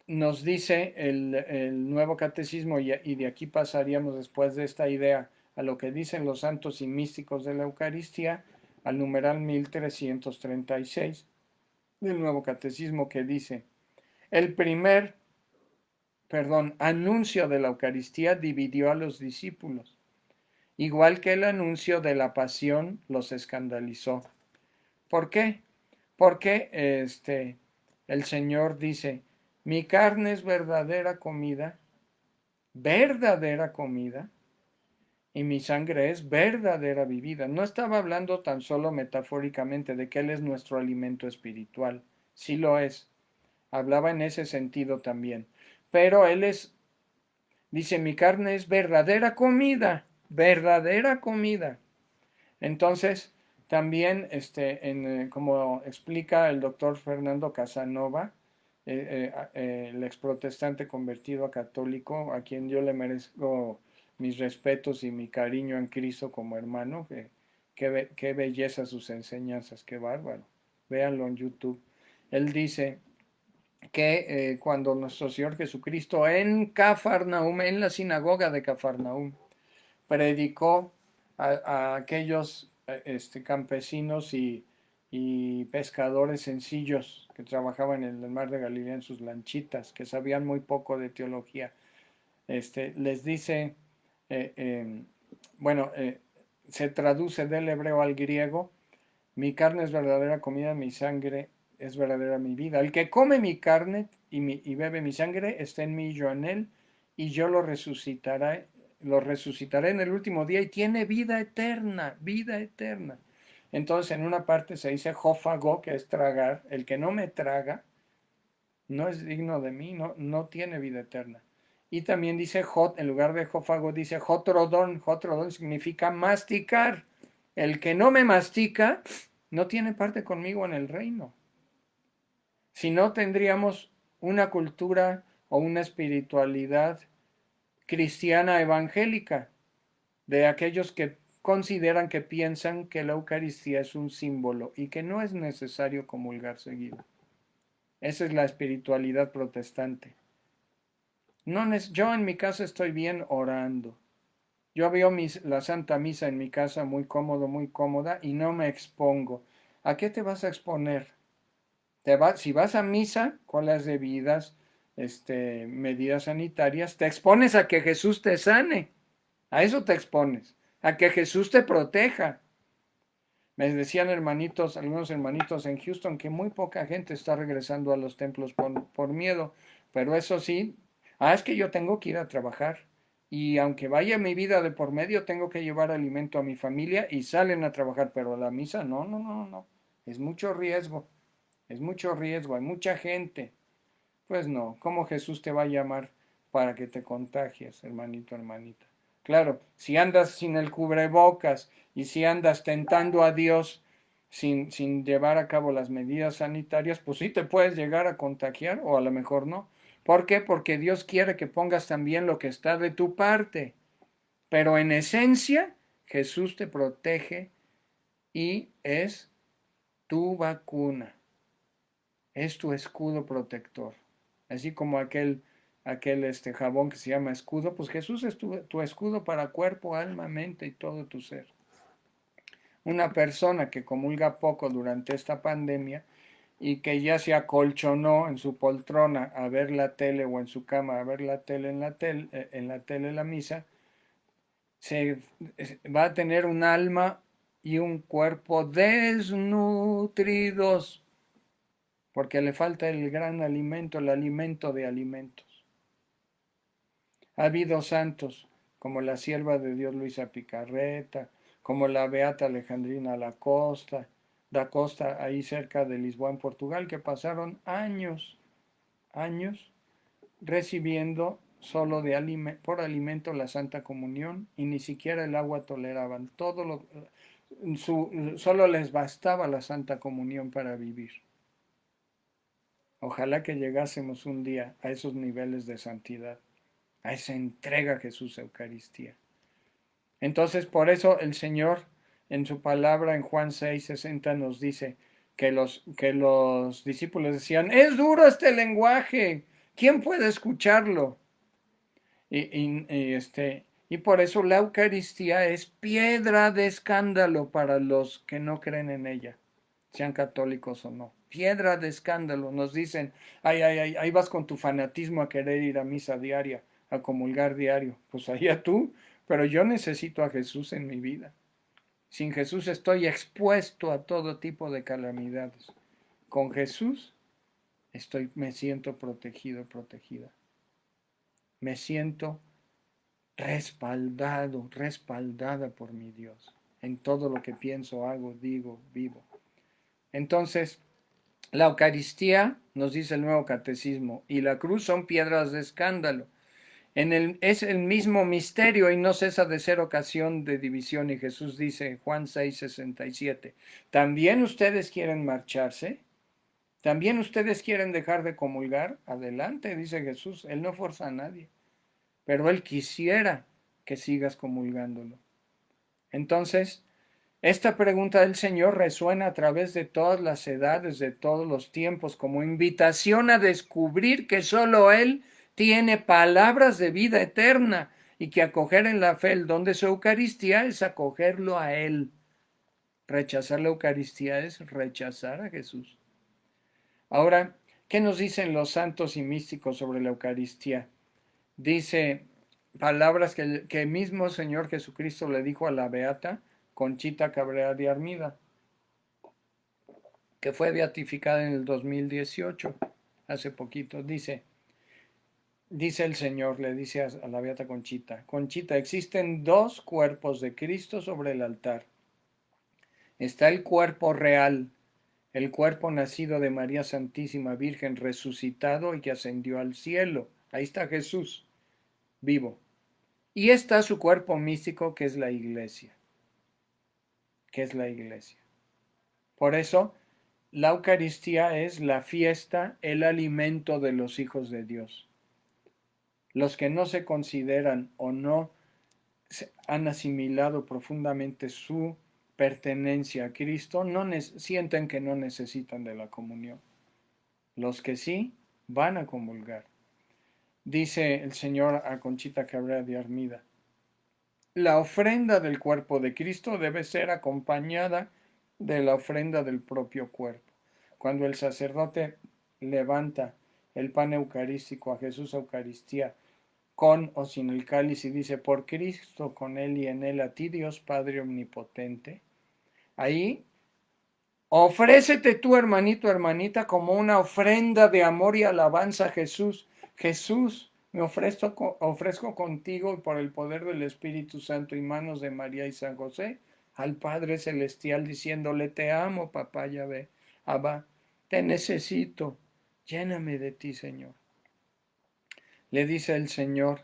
nos dice el nuevo catecismo, y de aquí pasaríamos después de esta idea a lo que dicen los santos y místicos de la Eucaristía, al numeral 1336 del nuevo catecismo, que dice, el primer, anuncio de la Eucaristía dividió a los discípulos, igual que el anuncio de la pasión los escandalizó. ¿Por qué? Porque el Señor dice, mi carne es verdadera comida, y mi sangre es verdadera bebida. No estaba hablando tan solo metafóricamente de que Él es nuestro alimento espiritual, sí lo es, hablaba en ese sentido también, pero dice, mi carne es verdadera comida, verdadera comida. Entonces, también, como explica el doctor Fernando Casanova, el ex protestante convertido a católico, a quien yo le merezco mis respetos y mi cariño en Cristo como hermano, qué belleza sus enseñanzas, qué bárbaro. Véanlo en YouTube. Él dice que cuando nuestro Señor Jesucristo en Cafarnaúm, en la sinagoga de Cafarnaúm, predicó a aquellos campesinos y pescadores sencillos que trabajaban en el mar de Galilea en sus lanchitas, que sabían muy poco de teología. Les dice, eh, eh, bueno, se traduce del hebreo al griego: mi carne es verdadera comida, mi sangre es verdadera mi vida. El que come mi carne y bebe mi sangre está en mí y yo en él, y yo lo resucitaré en el último día y tiene vida eterna, vida eterna. Entonces en una parte se dice jófago, que es tragar. El que no me traga no es digno de mí, no tiene vida eterna. Y también dice jot, en lugar de jófago dice jotrodón. Jotrodón significa masticar. El que no me mastica no tiene parte conmigo en el reino. Si no, tendríamos una cultura o una espiritualidad cristiana evangélica, de aquellos que consideran, que piensan que la Eucaristía es un símbolo y que no es necesario comulgar seguido. Esa es la espiritualidad protestante. Yo en mi casa estoy bien orando. Yo veo la Santa Misa en mi casa muy cómodo, muy cómoda, y no me expongo. ¿A qué te vas a exponer? Si vas a misa con las debidas medidas sanitarias, te expones a que Jesús te sane. A eso te expones. A que Jesús te proteja. Me decían algunos hermanitos en Houston, que muy poca gente está regresando a los templos por miedo. Pero eso sí, es que yo tengo que ir a trabajar. Y aunque vaya mi vida de por medio, tengo que llevar alimento a mi familia, y salen a trabajar. Pero a la misa, no, no, no, no. Es mucho riesgo. Es mucho riesgo. Hay mucha gente. Pues no. ¿Cómo Jesús te va a llamar para que te contagies, hermanito, hermanita? Claro, si andas sin el cubrebocas y si andas tentando a Dios sin llevar a cabo las medidas sanitarias, pues sí te puedes llegar a contagiar, o a lo mejor no. ¿Por qué? Porque Dios quiere que pongas también lo que está de tu parte. Pero en esencia, Jesús te protege y es tu vacuna, es tu escudo protector. Así como aquel jabón que se llama escudo, pues Jesús es tu escudo para cuerpo, alma, mente y todo tu ser. Una persona que comulga poco durante esta pandemia y que ya se acolchonó en su poltrona a ver la tele, o en su cama a ver la tele la misa, va a tener un alma y un cuerpo desnutridos, porque le falta el gran alimento, el alimento de alimentos. Ha habido santos como la sierva de Dios Luisa Picarreta, como la beata Alejandrina da Costa, ahí cerca de Lisboa, en Portugal, que pasaron años recibiendo solo por alimento la Santa Comunión, y ni siquiera el agua toleraban. Solo les bastaba la Santa Comunión para vivir. Ojalá que llegásemos un día a esos niveles de santidad, a esa entrega a Jesús Eucaristía. Entonces, por eso el Señor en su palabra en Juan 6:60 nos dice que los discípulos decían: es duro este lenguaje, ¿quién puede escucharlo? Y por eso la Eucaristía es piedra de escándalo para los que no creen en ella, sean católicos o no. Piedra de escándalo. Nos dicen: ahí vas con tu fanatismo a querer ir a misa diaria, a comulgar diario. Pues allá tú, pero yo necesito a Jesús en mi vida. Sin Jesús estoy expuesto a todo tipo de calamidades. Con Jesús me siento protegido, protegida. Me siento respaldada por mi Dios en todo lo que pienso, hago, digo, vivo. Entonces, la Eucaristía, nos dice el Nuevo Catecismo, y la cruz son piedras de escándalo. Es el mismo misterio y no cesa de ser ocasión de división. Y Jesús dice en Juan 6:67, ¿también ustedes quieren marcharse? ¿También ustedes quieren dejar de comulgar? Adelante, dice Jesús. Él no forza a nadie, pero Él quisiera que sigas comulgándolo. Entonces, Esta pregunta del Señor resuena a través de todas las edades, de todos los tiempos, como invitación a descubrir que solo Él tiene palabras de vida eterna y que acoger en la fe el don de su Eucaristía es acogerlo a Él. Rechazar la Eucaristía es rechazar a Jesús. Ahora, ¿qué nos dicen los santos y místicos sobre la Eucaristía? Dice palabras que el mismo Señor Jesucristo le dijo a la beata Conchita Cabrera de Armida, que fue beatificada en el 2018, hace poquito. Dice el Señor, le dice a la beata Conchita, Conchita, existen dos cuerpos de Cristo sobre el altar. Está el cuerpo real, el cuerpo nacido de María Santísima Virgen, resucitado y que ascendió al cielo. Ahí está Jesús, vivo. Y está su cuerpo místico, que es la iglesia. Que es la iglesia. Por eso, la Eucaristía es la fiesta, el alimento de los hijos de Dios. Los que no se consideran o no han asimilado profundamente su pertenencia a Cristo, sienten que no necesitan de la comunión. Los que sí, van a comulgar. Dice el Señor a Conchita Cabrera de Armida, la ofrenda del cuerpo de Cristo debe ser acompañada de la ofrenda del propio cuerpo. Cuando el sacerdote levanta el pan eucarístico a Jesús Eucaristía, con o sin el cáliz, y dice, por Cristo, con Él y en Él, a ti Dios Padre Omnipotente, ahí ofrécete tú, hermanito, hermanita, como una ofrenda de amor y alabanza a Jesús. Jesús, me ofrezco contigo y por el poder del Espíritu Santo y manos de María y San José al Padre Celestial, diciéndole, te amo, papá Yahvé, Abba, te necesito, lléname de ti, Señor. Le dice el Señor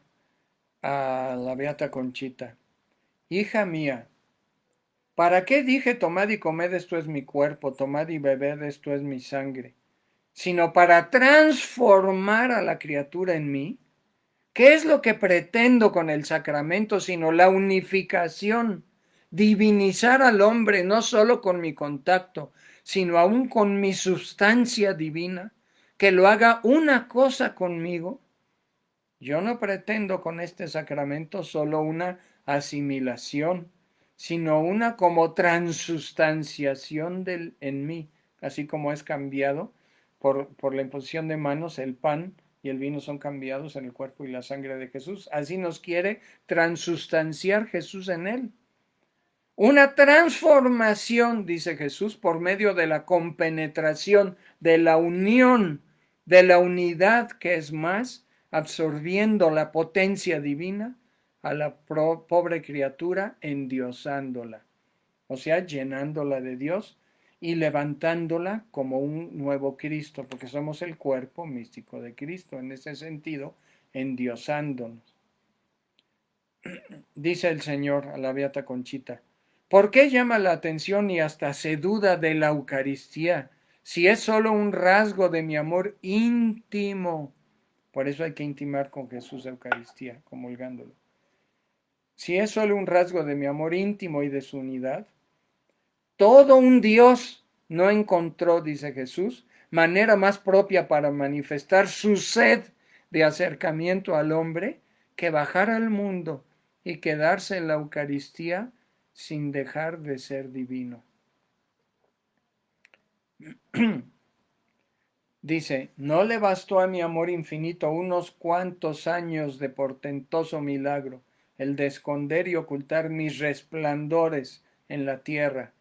a la beata Conchita, hija mía, ¿para qué dije tomad y comed, esto es mi cuerpo, tomad y bebed, esto es mi sangre? Sino para transformar a la criatura en mí. ¿Qué es lo que pretendo con el sacramento? Sino la unificación, divinizar al hombre, no solo con mi contacto, sino aún con mi sustancia divina, que lo haga una cosa conmigo. Yo no pretendo con este sacramento solo una asimilación, sino una como transustanciación en mí, así como es cambiado por la imposición de manos, el pan y el vino son cambiados en el cuerpo y la sangre de Jesús. Así nos quiere transustanciar Jesús en él. Una transformación, dice Jesús, por medio de la compenetración, de la unión, de la unidad que es más, absorbiendo la potencia divina a la pobre criatura, endiosándola, o sea, llenándola de Dios y levantándola como un nuevo Cristo, porque somos el cuerpo místico de Cristo, en ese sentido, endiosándonos. Dice el Señor a la beata Conchita, ¿por qué llama la atención y hasta se duda de la Eucaristía si es solo un rasgo de mi amor íntimo? Por eso hay que intimar con Jesús Eucaristía, comulgándolo. Si es solo un rasgo de mi amor íntimo y de su unidad, todo un Dios no encontró, dice Jesús, manera más propia para manifestar su sed de acercamiento al hombre que bajar al mundo y quedarse en la Eucaristía sin dejar de ser divino. Dice, no le bastó a mi amor infinito unos cuantos años de portentoso milagro, el de esconder y ocultar mis resplandores en la tierra.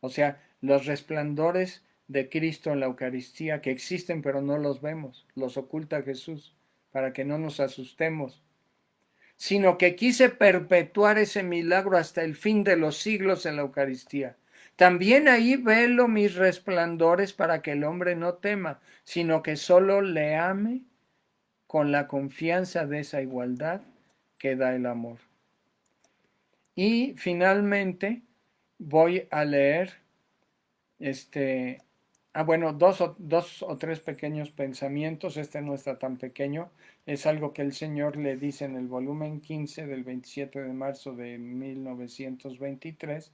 O sea, los resplandores de Cristo en la Eucaristía que existen pero no los vemos, los oculta Jesús para que no nos asustemos, sino que quise perpetuar ese milagro hasta el fin de los siglos en la Eucaristía. También ahí velo mis resplandores para que el hombre no tema, sino que solo le ame con la confianza de esa igualdad que da el amor. Y finalmente voy a leer dos o tres pequeños pensamientos. Este no está tan pequeño. Es algo que el Señor le dice en el volumen 15 del 27 de marzo de 1923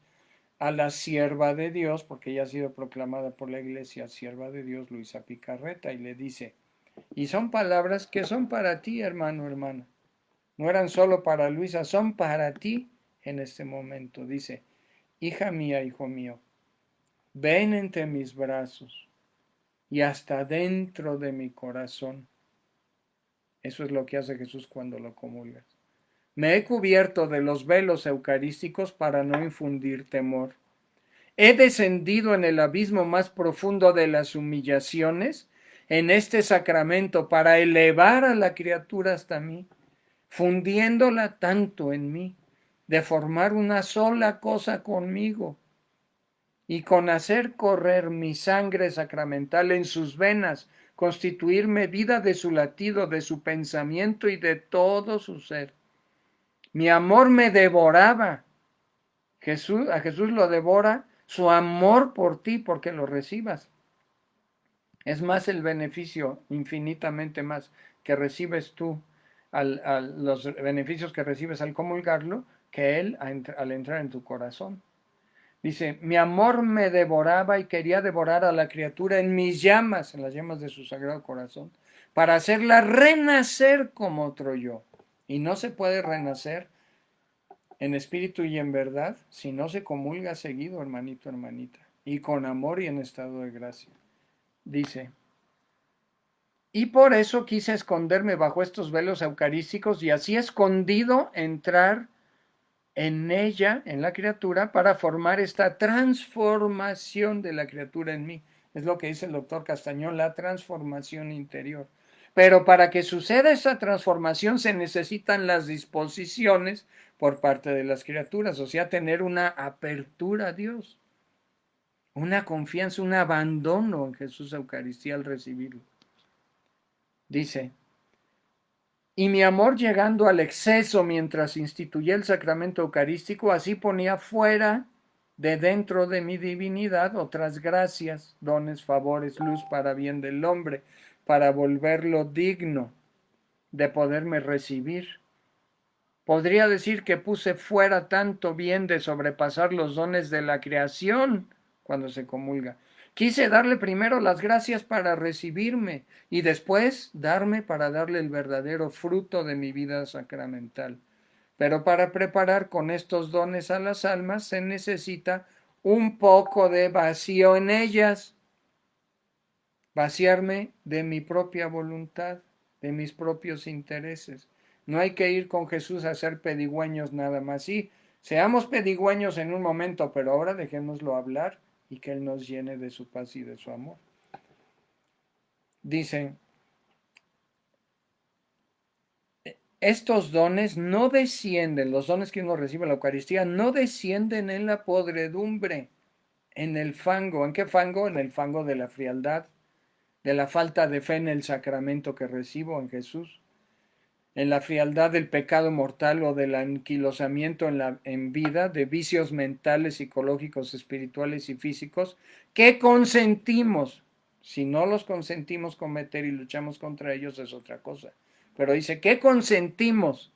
a la sierva de Dios, porque ella ha sido proclamada por la iglesia sierva de Dios, Luisa Picarreta, y le dice, y son palabras que son para ti, hermano, hermana. No eran solo para Luisa, son para ti en este momento. Dice, hija mía, hijo mío, ven entre mis brazos y hasta dentro de mi corazón. Eso es lo que hace Jesús cuando lo comulgas. Me he cubierto de los velos eucarísticos para no infundir temor. He descendido en el abismo más profundo de las humillaciones en este sacramento para elevar a la criatura hasta mí, fundiéndola tanto en mí, de formar una sola cosa conmigo, y con hacer correr mi sangre sacramental en sus venas, constituir medida de su latido, de su pensamiento y de todo su ser. Mi amor me devoraba. A Jesús lo devora su amor por ti porque lo recibas. Es más el beneficio, infinitamente más, que recibes tú, los beneficios que recibes al comulgarlo, que Él al entrar en tu corazón. Dice, mi amor me devoraba y quería devorar a la criatura en mis llamas, en las llamas de su sagrado corazón, para hacerla renacer como otro yo. Y no se puede renacer en espíritu y en verdad si no se comulga seguido, hermanito, hermanita, y con amor y en estado de gracia. Dice, y por eso quise esconderme bajo estos velos eucarísticos y así escondido entrar en ella, en la criatura, para formar esta transformación de la criatura en mí. Es lo que dice el doctor Castañón, la transformación interior. Pero para que suceda esa transformación se necesitan las disposiciones por parte de las criaturas, o sea, tener una apertura a Dios, una confianza, un abandono en Jesús Eucaristía al recibirlo. Dice, y mi amor llegando al exceso mientras instituía el sacramento eucarístico, así ponía fuera de dentro de mi divinidad otras gracias, dones, favores, luz para bien del hombre, para volverlo digno de poderme recibir. Podría decir que puse fuera tanto bien de sobrepasar los dones de la creación cuando se comulga. Quise darle primero las gracias para recibirme y después darme para darle el verdadero fruto de mi vida sacramental. Pero para preparar con estos dones a las almas se necesita un poco de vacío en ellas, vaciarme de mi propia voluntad, de mis propios intereses. No hay que ir con Jesús a ser pedigüeños nada más. Sí, seamos pedigüeños en un momento, pero ahora dejémoslo hablar y que Él nos llene de su paz y de su amor. Dice, estos dones no descienden, los dones que uno recibe en la Eucaristía, no descienden en la podredumbre, en el fango. ¿En qué fango? En el fango de la frialdad, de la falta de fe en el sacramento que recibo en Jesús, en la frialdad del pecado mortal o del anquilosamiento en vida, de vicios mentales, psicológicos, espirituales y físicos, que consentimos. Si no los consentimos cometer y luchamos contra ellos es otra cosa. Pero dice, ¿qué consentimos?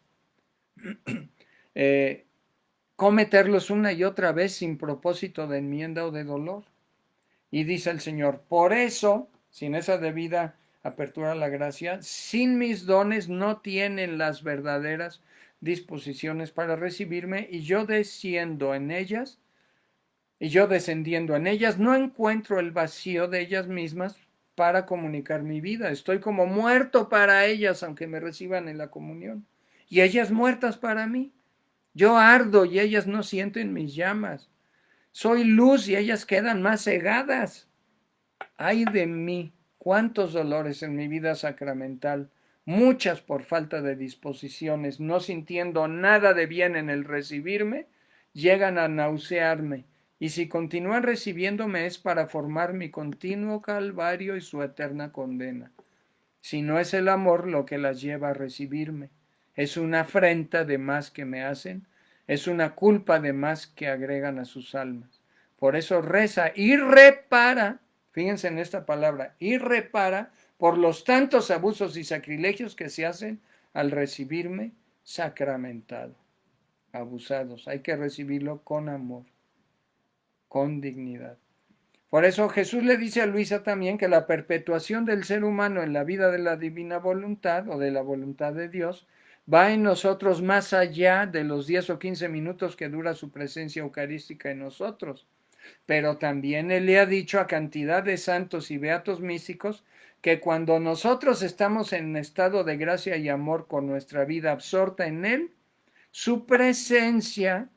Cometerlos una y otra vez sin propósito de enmienda o de dolor. Y dice el Señor, por eso, sin esa debida apertura a la gracia, sin mis dones no tienen las verdaderas disposiciones para recibirme, y yo desciendo en ellas, y yo descendiendo en ellas, no encuentro el vacío de ellas mismas para comunicar mi vida. Estoy como muerto para ellas, aunque me reciban en la comunión, y ellas muertas para mí. Yo ardo y ellas no sienten mis llamas. Soy luz y ellas quedan más cegadas. Ay de mí, cuántos dolores en mi vida sacramental, muchas por falta de disposiciones, no sintiendo nada de bien en el recibirme, llegan a nausearme, y si continúan recibiéndome es para formar mi continuo calvario y su eterna condena. Si no es el amor lo que las lleva a recibirme, es una afrenta de más que me hacen, es una culpa de más que agregan a sus almas. Por eso reza y repara, fíjense en esta palabra, y repara por los tantos abusos y sacrilegios que se hacen al recibirme sacramentado. Abusados, hay que recibirlo con amor. con dignidad. Por eso Jesús le dice a Luisa también que la perpetuación del ser humano en la vida de la divina voluntad o de la voluntad de Dios va en nosotros más allá de los 10 o 15 minutos que dura su presencia eucarística en nosotros. Pero también Él le ha dicho a cantidad de santos y beatos místicos que cuando nosotros estamos en estado de gracia y amor con nuestra vida absorta en Él, su presencia,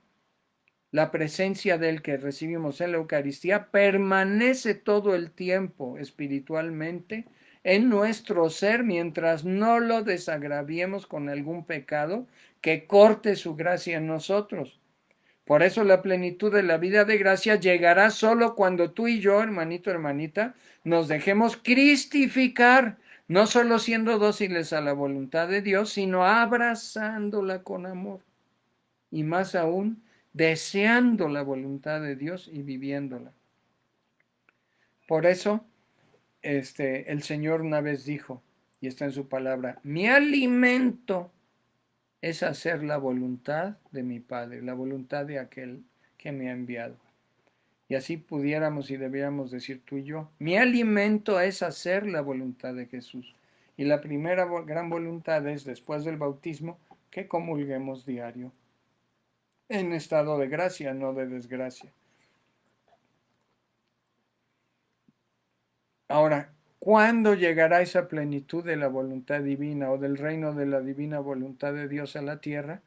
la presencia del que recibimos en la Eucaristía, permanece todo el tiempo espiritualmente en nuestro ser mientras no lo desagraviemos con algún pecado que corte su gracia en nosotros. Por eso la plenitud de la vida de gracia llegará solo cuando tú y yo, hermanito, hermanita, nos dejemos cristificar, no solo siendo dóciles a la voluntad de Dios, sino abrazándola con amor. Y más aún, deseando la voluntad de Dios y viviéndola. Por eso, el Señor una vez dijo, y está en su palabra, mi alimento es hacer la voluntad de mi Padre, la voluntad de aquel que me ha enviado. Y así pudiéramos y debiéramos decir tú y yo, mi alimento es hacer la voluntad de Jesús. Y la primera gran voluntad es, después del bautismo, que comulguemos diario, en estado de gracia, no de desgracia. Ahora, ¿cuándo llegará esa plenitud de la voluntad divina o del reino de la divina voluntad de Dios a la tierra?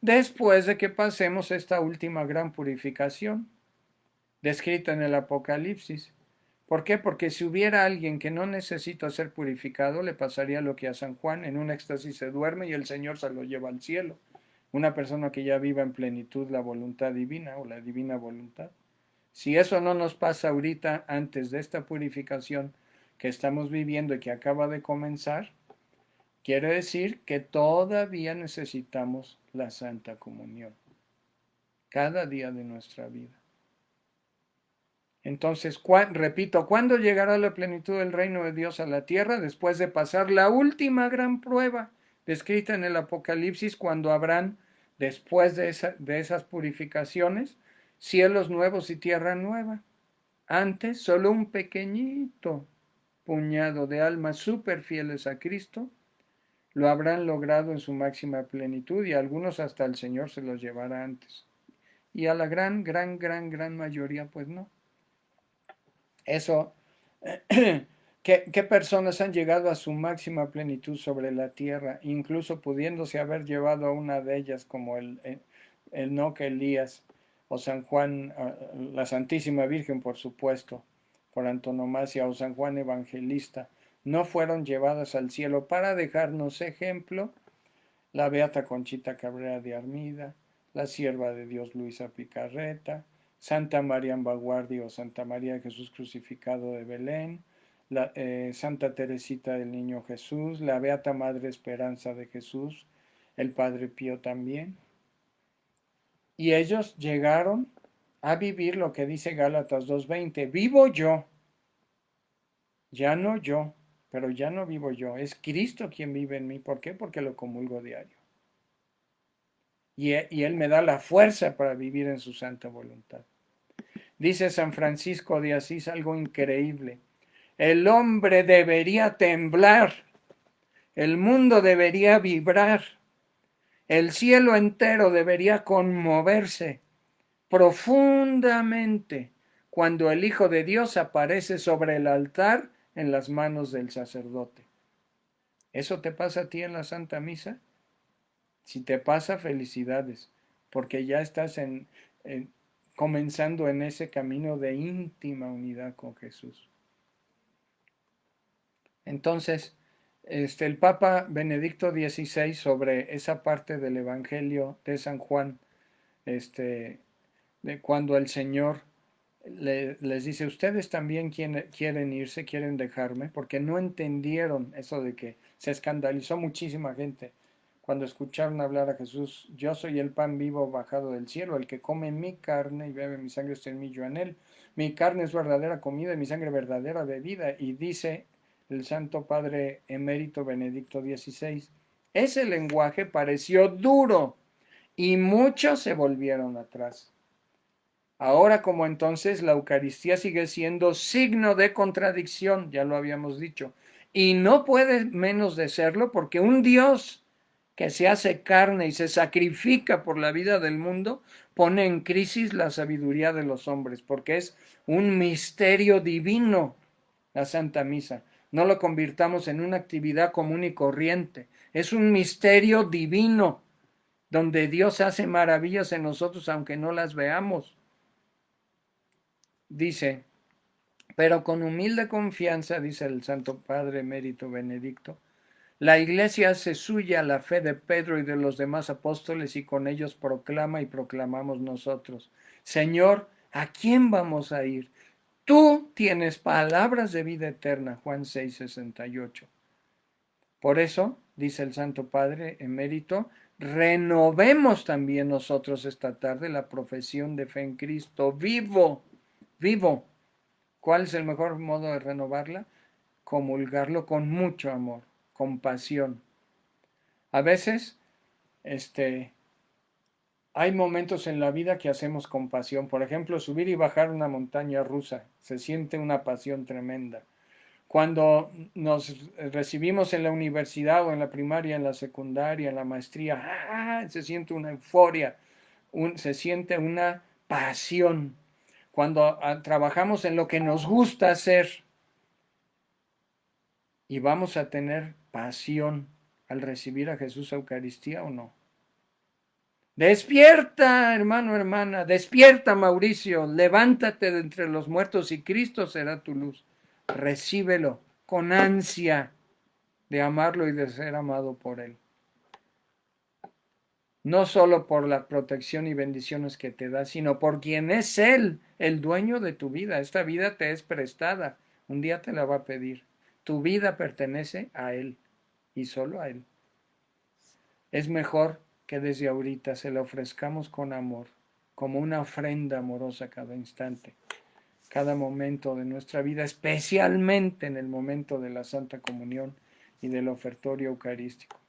Después de que pasemos esta última gran purificación, descrita en el Apocalipsis. ¿Por qué? Porque si hubiera alguien que no necesita ser purificado, le pasaría lo que a San Juan, en un éxtasis se duerme y el Señor se lo lleva al cielo. Una persona que ya viva en plenitud la voluntad divina o la divina voluntad. Si eso no nos pasa ahorita, antes de esta purificación que estamos viviendo y que acaba de comenzar, quiere decir que todavía necesitamos la Santa Comunión, cada día de nuestra vida. Entonces, repito, ¿cuándo llegará la plenitud del reino de Dios a la tierra? Después de pasar la última gran prueba descrita en el Apocalipsis, cuando habrán, después de esas purificaciones, cielos nuevos y tierra nueva. Antes, solo un pequeñito puñado de almas súper fieles a Cristo lo habrán logrado en su máxima plenitud y algunos hasta el Señor se los llevará antes. Y a la gran mayoría, pues no. Eso, ¿qué personas han llegado a su máxima plenitud sobre la tierra, incluso pudiéndose haber llevado a una de ellas como el Enoc, Elías o San Juan, la Santísima Virgen, por supuesto, por antonomasia, o San Juan Evangelista, no fueron llevadas al cielo para dejarnos ejemplo? La Beata Conchita Cabrera de Armida, la Sierva de Dios Luisa Picarreta, Santa María Baguardi o Santa María de Jesús Crucificado de Belén, Santa Teresita del Niño Jesús, la Beata Madre Esperanza de Jesús, el Padre Pío también. Y ellos llegaron a vivir lo que dice Gálatas 2:20, vivo yo, ya no yo, pero ya no vivo yo, es Cristo quien vive en mí. ¿Por qué? Porque lo comulgo diario. Y Él me da la fuerza para vivir en su santa voluntad. Dice San Francisco de Asís algo increíble. El hombre debería temblar, el mundo debería vibrar, el cielo entero debería conmoverse profundamente cuando el Hijo de Dios aparece sobre el altar en las manos del sacerdote. ¿Eso te pasa a ti en la Santa Misa? Si te pasa, felicidades, porque ya estás comenzando en ese camino de íntima unidad con Jesús. Entonces, el Papa Benedicto XVI, sobre esa parte del Evangelio de San Juan, de cuando el Señor les dice, ustedes también quieren irse, quieren dejarme, porque no entendieron eso de que se escandalizó muchísima gente cuando escucharon hablar a Jesús, yo soy el pan vivo bajado del cielo, el que come mi carne y bebe mi sangre está en mí, yo en él. Mi carne es verdadera comida y mi sangre verdadera bebida. Y dice el Santo Padre Emérito Benedicto XVI, ese lenguaje pareció duro y muchos se volvieron atrás. Ahora como entonces la Eucaristía sigue siendo signo de contradicción, ya lo habíamos dicho, y no puede menos de serlo porque un Dios que se hace carne y se sacrifica por la vida del mundo, pone en crisis la sabiduría de los hombres, porque es un misterio divino la Santa Misa. No lo convirtamos en una actividad común y corriente, es un misterio divino, donde Dios hace maravillas en nosotros aunque no las veamos. Dice, pero con humilde confianza, dice el Santo Padre Emérito Benedicto, la Iglesia hace suya la fe de Pedro y de los demás apóstoles y con ellos proclama y proclamamos nosotros. Señor, ¿a quién vamos a ir? Tú tienes palabras de vida eterna, Juan 6:68. Por eso, dice el Santo Padre Emérito, renovemos también nosotros esta tarde la profesión de fe en Cristo vivo, vivo. ¿Cuál es el mejor modo de renovarla? Comulgarlo con mucho amor, con pasión. A veces, hay momentos en la vida que hacemos con pasión. Por ejemplo, subir y bajar una montaña rusa. Se siente una pasión tremenda. Cuando nos recibimos en la universidad o en la primaria, en la secundaria, en la maestría, se siente una euforia, se siente una pasión. Cuando trabajamos en lo que nos gusta hacer y vamos a tener pasión al recibir a Jesús a Eucaristía o no. Despierta, hermano, hermana, despierta, Mauricio, levántate de entre los muertos y Cristo será tu luz. Recíbelo con ansia de amarlo y de ser amado por Él. No solo por la protección y bendiciones que te da, sino por quien es Él, el dueño de tu vida. Esta vida te es prestada, un día te la va a pedir. Tu vida pertenece a Él y solo a Él. Es mejor que desde ahorita se la ofrezcamos con amor, como una ofrenda amorosa cada instante, cada momento de nuestra vida, especialmente en el momento de la Santa Comunión y del ofertorio eucarístico.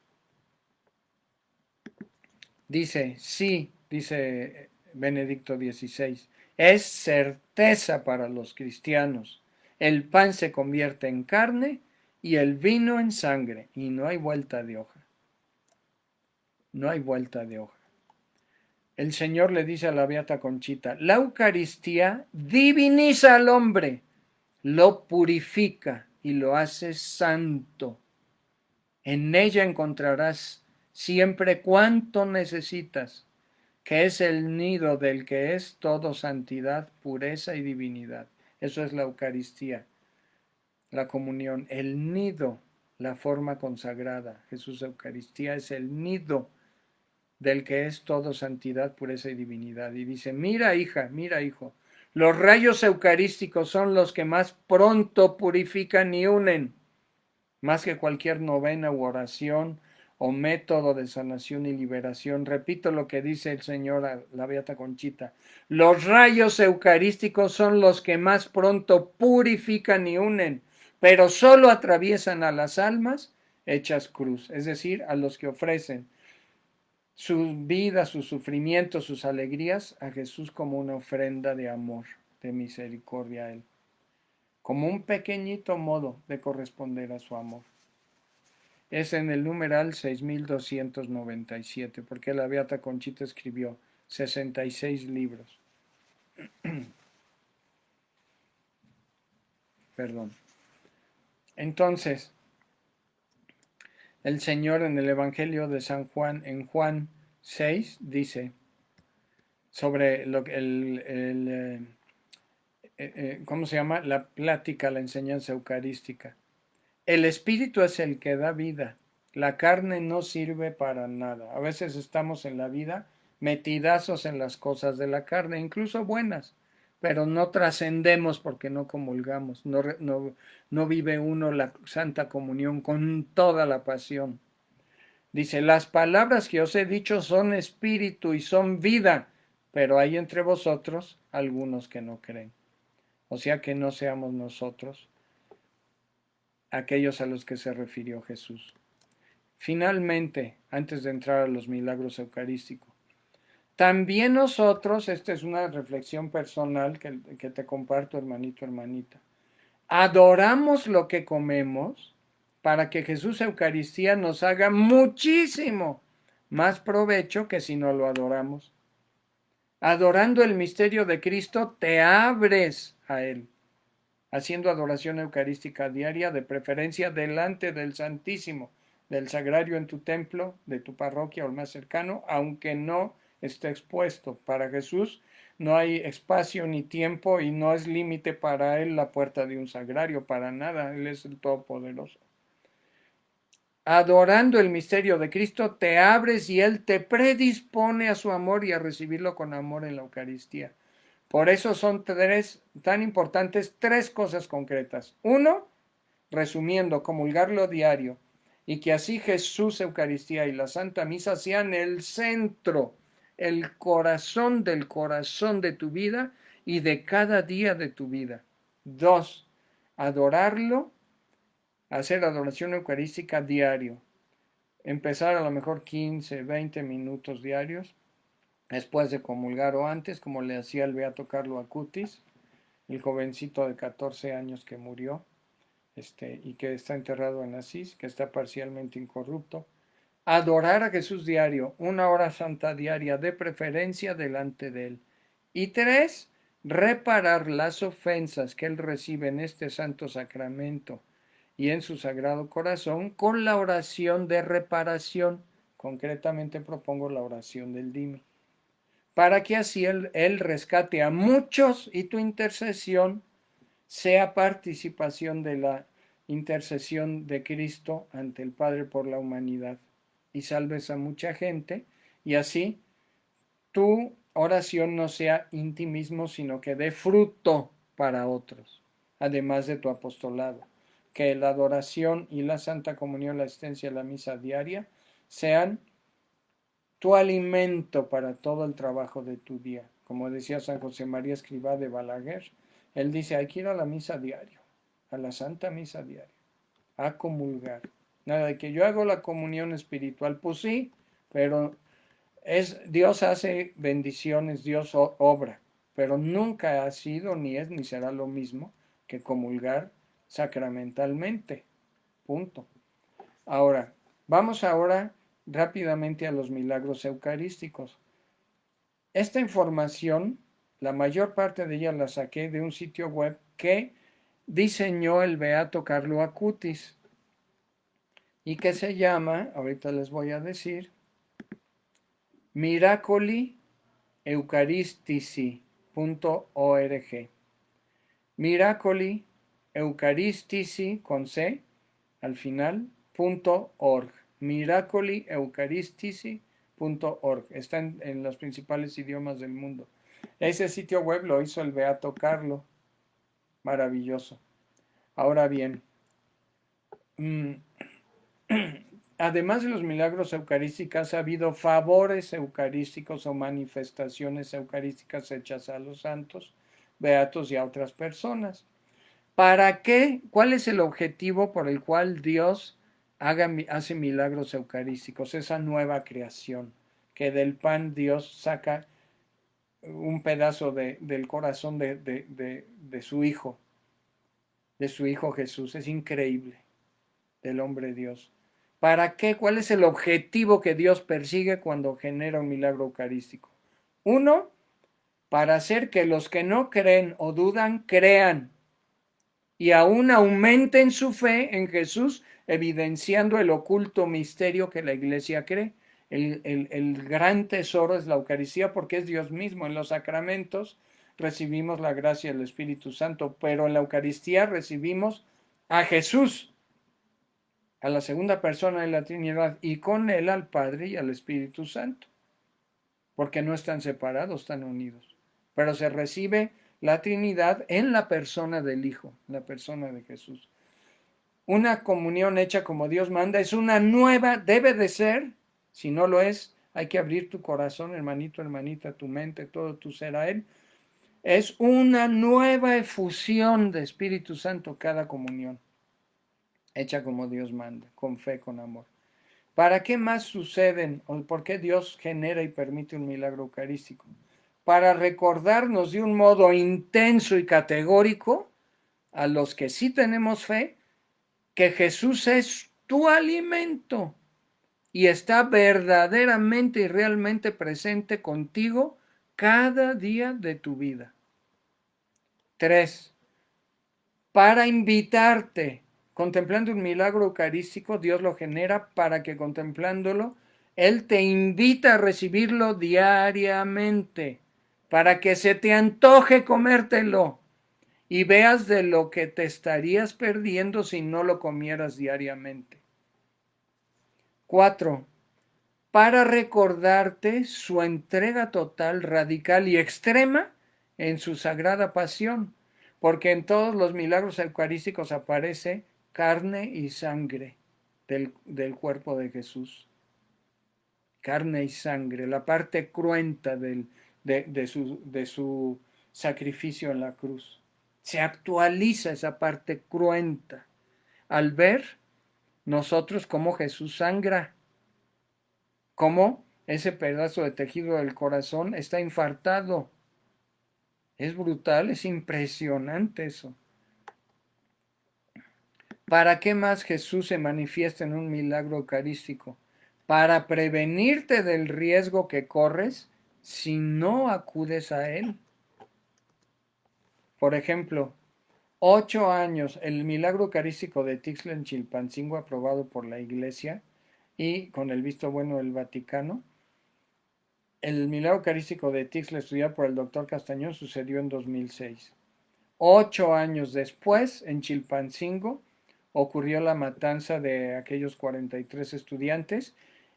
Dice, sí, dice Benedicto XVI, es certeza para los cristianos. El pan se convierte en carne y el vino en sangre, y no hay vuelta de hoja. No hay vuelta de hoja. El Señor le dice a la Beata Conchita, la Eucaristía diviniza al hombre, lo purifica y lo hace santo. En ella encontrarás siempre cuanto necesitas, que es el nido del que es todo santidad, pureza y divinidad. Eso es la Eucaristía, la comunión, el nido, la forma consagrada. Jesús Eucaristía es el nido del que es todo santidad, pureza y divinidad. Y dice, mira hija, mira hijo, los rayos eucarísticos son los que más pronto purifican y unen, más que cualquier novena u oración o método de sanación y liberación. Repito lo que dice el Señor a la Beata Conchita. Los rayos eucarísticos son los que más pronto purifican y unen, pero solo atraviesan a las almas hechas cruz, es decir, a los que ofrecen su vida, sus sufrimientos, sus alegrías a Jesús como una ofrenda de amor, de misericordia a Él, como un pequeñito modo de corresponder a su amor. Es en el numeral 6297, porque la Beata Conchita escribió 66 libros. Perdón. Entonces, el Señor en el Evangelio de San Juan, en Juan 6, dice sobre lo que ¿cómo se llama? La plática, la enseñanza eucarística. El Espíritu es el que da vida. La carne no sirve para nada. A veces estamos en la vida metidazos en las cosas de la carne, incluso buenas, pero no trascendemos porque no comulgamos, no vive uno la Santa Comunión con toda la pasión. Dice, las palabras que os he dicho son espíritu y son vida, pero hay entre vosotros algunos que no creen. O sea que no seamos nosotros aquellos a los que se refirió Jesús. Finalmente, antes de entrar a los milagros eucarísticos, también nosotros, esta es una reflexión personal que te comparto, hermanito, hermanita, adoramos lo que comemos para que Jesús Eucaristía nos haga muchísimo más provecho que si no lo adoramos. Adorando el misterio de Cristo, te abres a Él, haciendo adoración eucarística diaria, de preferencia delante del Santísimo, del Sagrario en tu templo, de tu parroquia o el más cercano, aunque no esté expuesto. Para Jesús no hay espacio ni tiempo y no es límite para Él la puerta de un sagrario, para nada, Él es el Todopoderoso. Adorando el misterio de Cristo, te abres y Él te predispone a su amor y a recibirlo con amor en la Eucaristía. Por eso son tan importantes tres cosas concretas. Uno, resumiendo, comulgarlo diario y que así Jesús, Eucaristía y la Santa Misa sean el centro, el corazón del corazón de tu vida y de cada día de tu vida. Dos, adorarlo, hacer adoración eucarística diario. Empezar a lo mejor 15, 20 minutos diarios después de comulgar o antes, como le hacía el beato Carlo Acutis, el jovencito de 14 años que murió y que está enterrado en Asís, que está parcialmente incorrupto. Adorar a Jesús diario, 1 hora santa diaria de preferencia delante de Él. Y tres, reparar las ofensas que Él recibe en este santo sacramento y en su sagrado corazón con la oración de reparación. Concretamente propongo la oración del Dime, para que así él rescate a muchos y tu intercesión sea participación de la intercesión de Cristo ante el Padre por la humanidad y salves a mucha gente y así tu oración no sea intimismo sino que dé fruto para otros, además de tu apostolado. Que la adoración y la Santa Comunión, la asistencia a la misa diaria sean tu alimento para todo el trabajo de tu día. Como decía San José María Escrivá de Balaguer, él dice, hay que ir a la misa diario, a la Santa Misa diaria, a comulgar. Nada de que yo hago la comunión espiritual, pues sí, pero Dios hace bendiciones, Dios obra, pero nunca ha sido, ni es, ni será lo mismo que comulgar sacramentalmente. Punto. Ahora, vamos ahora rápidamente a los milagros eucarísticos. Esta información, la mayor parte de ella la saqué de un sitio web que diseñó el beato Carlo Acutis y que se llama, ahorita les voy a decir, miracolieucaristici.org. Miracoli Eucaristici con C al final, .org. Miracolieucaristici.org. Está en los principales idiomas del mundo. Ese sitio web lo hizo el beato Carlo. Maravilloso. Ahora bien, además de los milagros eucarísticos, ha habido favores eucarísticos o manifestaciones eucarísticas hechas a los santos, beatos y a otras personas. ¿Para qué? ¿Cuál es el objetivo por el cual Dios hace milagros eucarísticos? Esa nueva creación, que del pan Dios saca un pedazo del corazón de su Hijo Jesús. Es increíble, del hombre Dios. ¿Para qué? ¿Cuál es el objetivo que Dios persigue cuando genera un milagro eucarístico? Uno, para hacer que los que no creen o dudan, crean y aún aumenten su fe en Jesús, evidenciando el oculto misterio que la Iglesia cree. El gran tesoro es la Eucaristía porque es Dios mismo. En los sacramentos recibimos la gracia del Espíritu Santo, pero en la Eucaristía recibimos a Jesús, a la segunda persona de la Trinidad, y con él al Padre y al Espíritu Santo, porque no están separados, están unidos. Pero se recibe la Trinidad en la persona del Hijo, la persona de Jesús. Una comunión hecha como Dios manda es una nueva, debe de ser, si no lo es, hay que abrir tu corazón, hermanito, hermanita, tu mente, todo tu ser a Él. Es una nueva efusión de Espíritu Santo cada comunión, hecha como Dios manda, con fe, con amor. ¿Para qué más suceden o por qué Dios genera y permite un milagro eucarístico? Para recordarnos de un modo intenso y categórico a los que sí tenemos fe que Jesús es tu alimento y está verdaderamente y realmente presente contigo cada día de tu vida. 3. Para invitarte, contemplando un milagro eucarístico, Dios lo genera para que contemplándolo, Él te invita a recibirlo diariamente, para que se te antoje comértelo y veas de lo que te estarías perdiendo si no lo comieras diariamente. 4. Para recordarte su entrega total, radical y extrema en su sagrada pasión, porque en todos los milagros eucarísticos aparece carne y sangre del cuerpo de Jesús. Carne y sangre, la parte cruenta de su sacrificio en la cruz. Se actualiza esa parte cruenta al ver nosotros cómo Jesús sangra, cómo ese pedazo de tejido del corazón está infartado. Es brutal, es impresionante eso. ¿Para qué más Jesús se manifiesta en un milagro eucarístico? Para prevenirte del riesgo que corres si no acudes a Él. Por ejemplo, 8 años, el milagro eucarístico de Tixla en Chilpancingo, aprobado por la Iglesia y con el visto bueno del Vaticano. El milagro eucarístico de Tixla, estudiado por el doctor Castañón, sucedió en 2006. 8 años después, en Chilpancingo, ocurrió la matanza de aquellos 43 estudiantes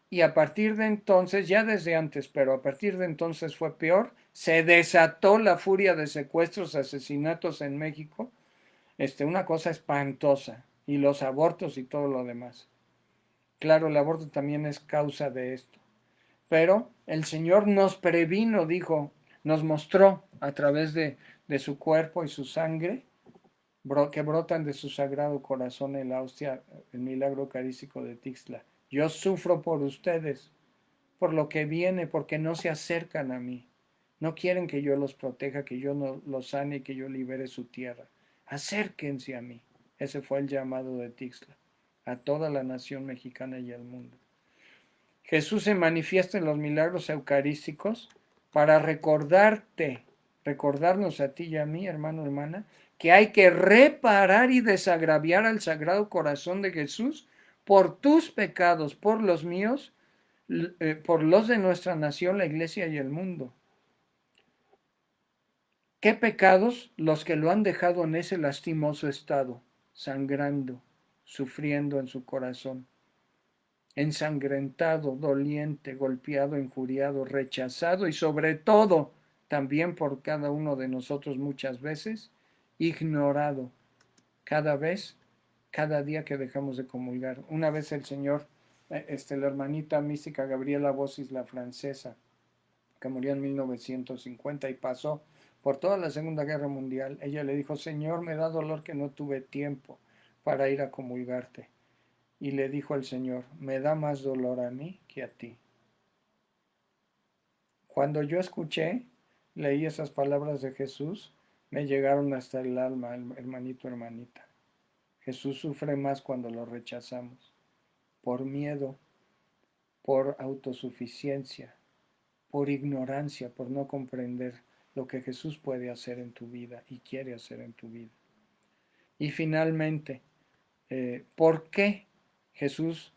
y a partir de entonces, ya desde antes, pero a partir de entonces fue peor, se desató la furia de secuestros, asesinatos en México, una cosa espantosa, y los abortos y todo lo demás. Claro, el aborto también es causa de esto. Pero el Señor nos previno, dijo, nos mostró a través de su cuerpo y su sangre, que brotan de su sagrado corazón en la hostia, el milagro eucarístico de Tixla. Yo sufro por ustedes, por lo que viene, porque no se acercan a mí. No quieren que yo los proteja, que yo no los sane y que yo libere su tierra. Acérquense a mí. Ese fue el llamado de Tixla a toda la nación mexicana y al mundo. Jesús se manifiesta en los milagros eucarísticos para recordarnos a ti y a mí, hermano, hermana, que hay que reparar y desagraviar al Sagrado Corazón de Jesús por tus pecados, por los míos, por los de nuestra nación, la Iglesia y el mundo. ¿Qué pecados? Los que lo han dejado en ese lastimoso estado, sangrando, sufriendo en su corazón, ensangrentado, doliente, golpeado, injuriado, rechazado y sobre todo, también por cada uno de nosotros muchas veces, ignorado cada día que dejamos de comulgar. Una vez el Señor, la hermanita mística Gabriela Bossis, la francesa, que murió en 1950 y pasó por toda la Segunda Guerra Mundial, ella le dijo: Señor, me da dolor que no tuve tiempo para ir a comulgarte. Y le dijo el Señor: me da más dolor a mí que a ti. Cuando yo escuché, leí esas palabras de Jesús, me llegaron hasta el alma, hermanito, hermanita. Jesús sufre más cuando lo rechazamos, por miedo, por autosuficiencia, por ignorancia, por no comprender lo que Jesús puede hacer en tu vida y quiere hacer en tu vida. Y finalmente, ¿por qué Jesús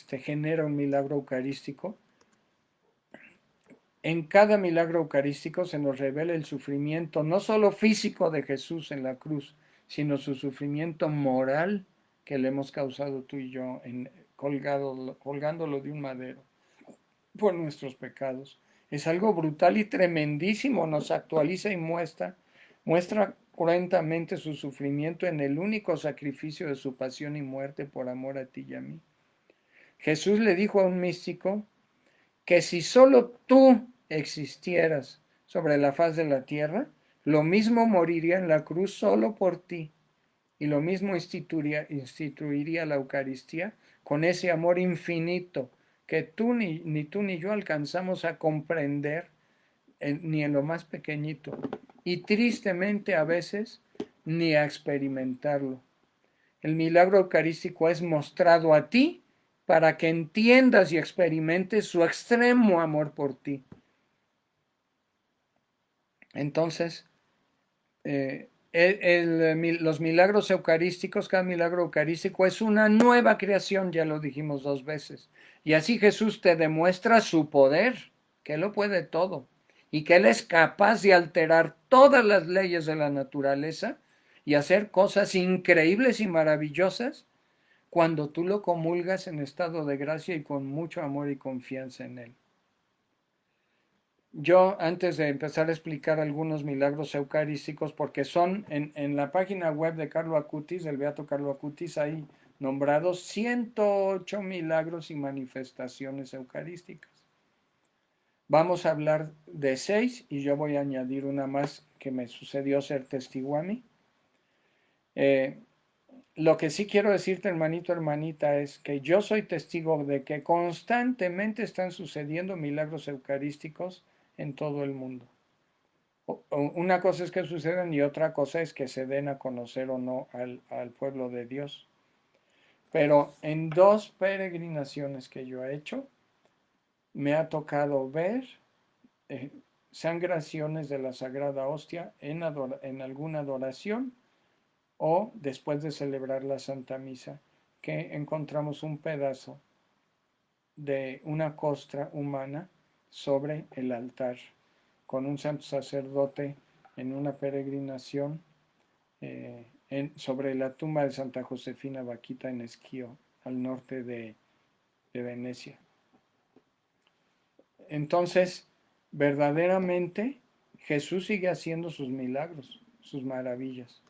genera un milagro eucarístico? En cada milagro eucarístico se nos revela el sufrimiento, no solo físico de Jesús en la cruz, sino su sufrimiento moral que le hemos causado tú y yo, colgándolo de un madero por nuestros pecados. Es algo brutal y tremendísimo, nos actualiza y muestra cruentamente su sufrimiento en el único sacrificio de su pasión y muerte por amor a ti y a mí. Jesús le dijo a un místico que si solo tú existieras sobre la faz de la tierra, lo mismo moriría en la cruz solo por ti, y lo mismo instituiría la Eucaristía con ese amor infinito que ni tú ni yo alcanzamos a comprender ni en lo más pequeñito, y tristemente a veces ni a experimentarlo. El milagro eucarístico es mostrado a ti para que entiendas y experimentes su extremo amor por ti. Entonces, los milagros eucarísticos, cada milagro eucarístico es una nueva creación, ya lo dijimos 2 veces. Y así Jesús te demuestra su poder, que Él lo puede todo, y que Él es capaz de alterar todas las leyes de la naturaleza y hacer cosas increíbles y maravillosas cuando tú lo comulgas en estado de gracia y con mucho amor y confianza en Él. Yo, antes de empezar a explicar algunos milagros eucarísticos, porque son en la página web de Carlo Acutis, del Beato Carlo Acutis, hay nombrados 108 milagros y manifestaciones eucarísticas. Vamos a hablar de 6 y yo voy a añadir una más que me sucedió ser testigo a mí. Lo que sí quiero decirte, hermanito, hermanita, es que yo soy testigo de que constantemente están sucediendo milagros eucarísticos en todo el mundo. Una cosa es que sucedan y otra cosa es que se den a conocer o no al pueblo de Dios. Pero en 2 peregrinaciones que yo he hecho, me ha tocado ver sangraciones de la Sagrada Hostia en alguna adoración o después de celebrar la Santa Misa, que encontramos un pedazo de una costra humana sobre el altar, con un santo sacerdote en una peregrinación sobre la tumba de Santa Josefina Vaquita en Esquio, al norte de Venecia. Entonces, verdaderamente, Jesús sigue haciendo sus milagros, sus maravillas.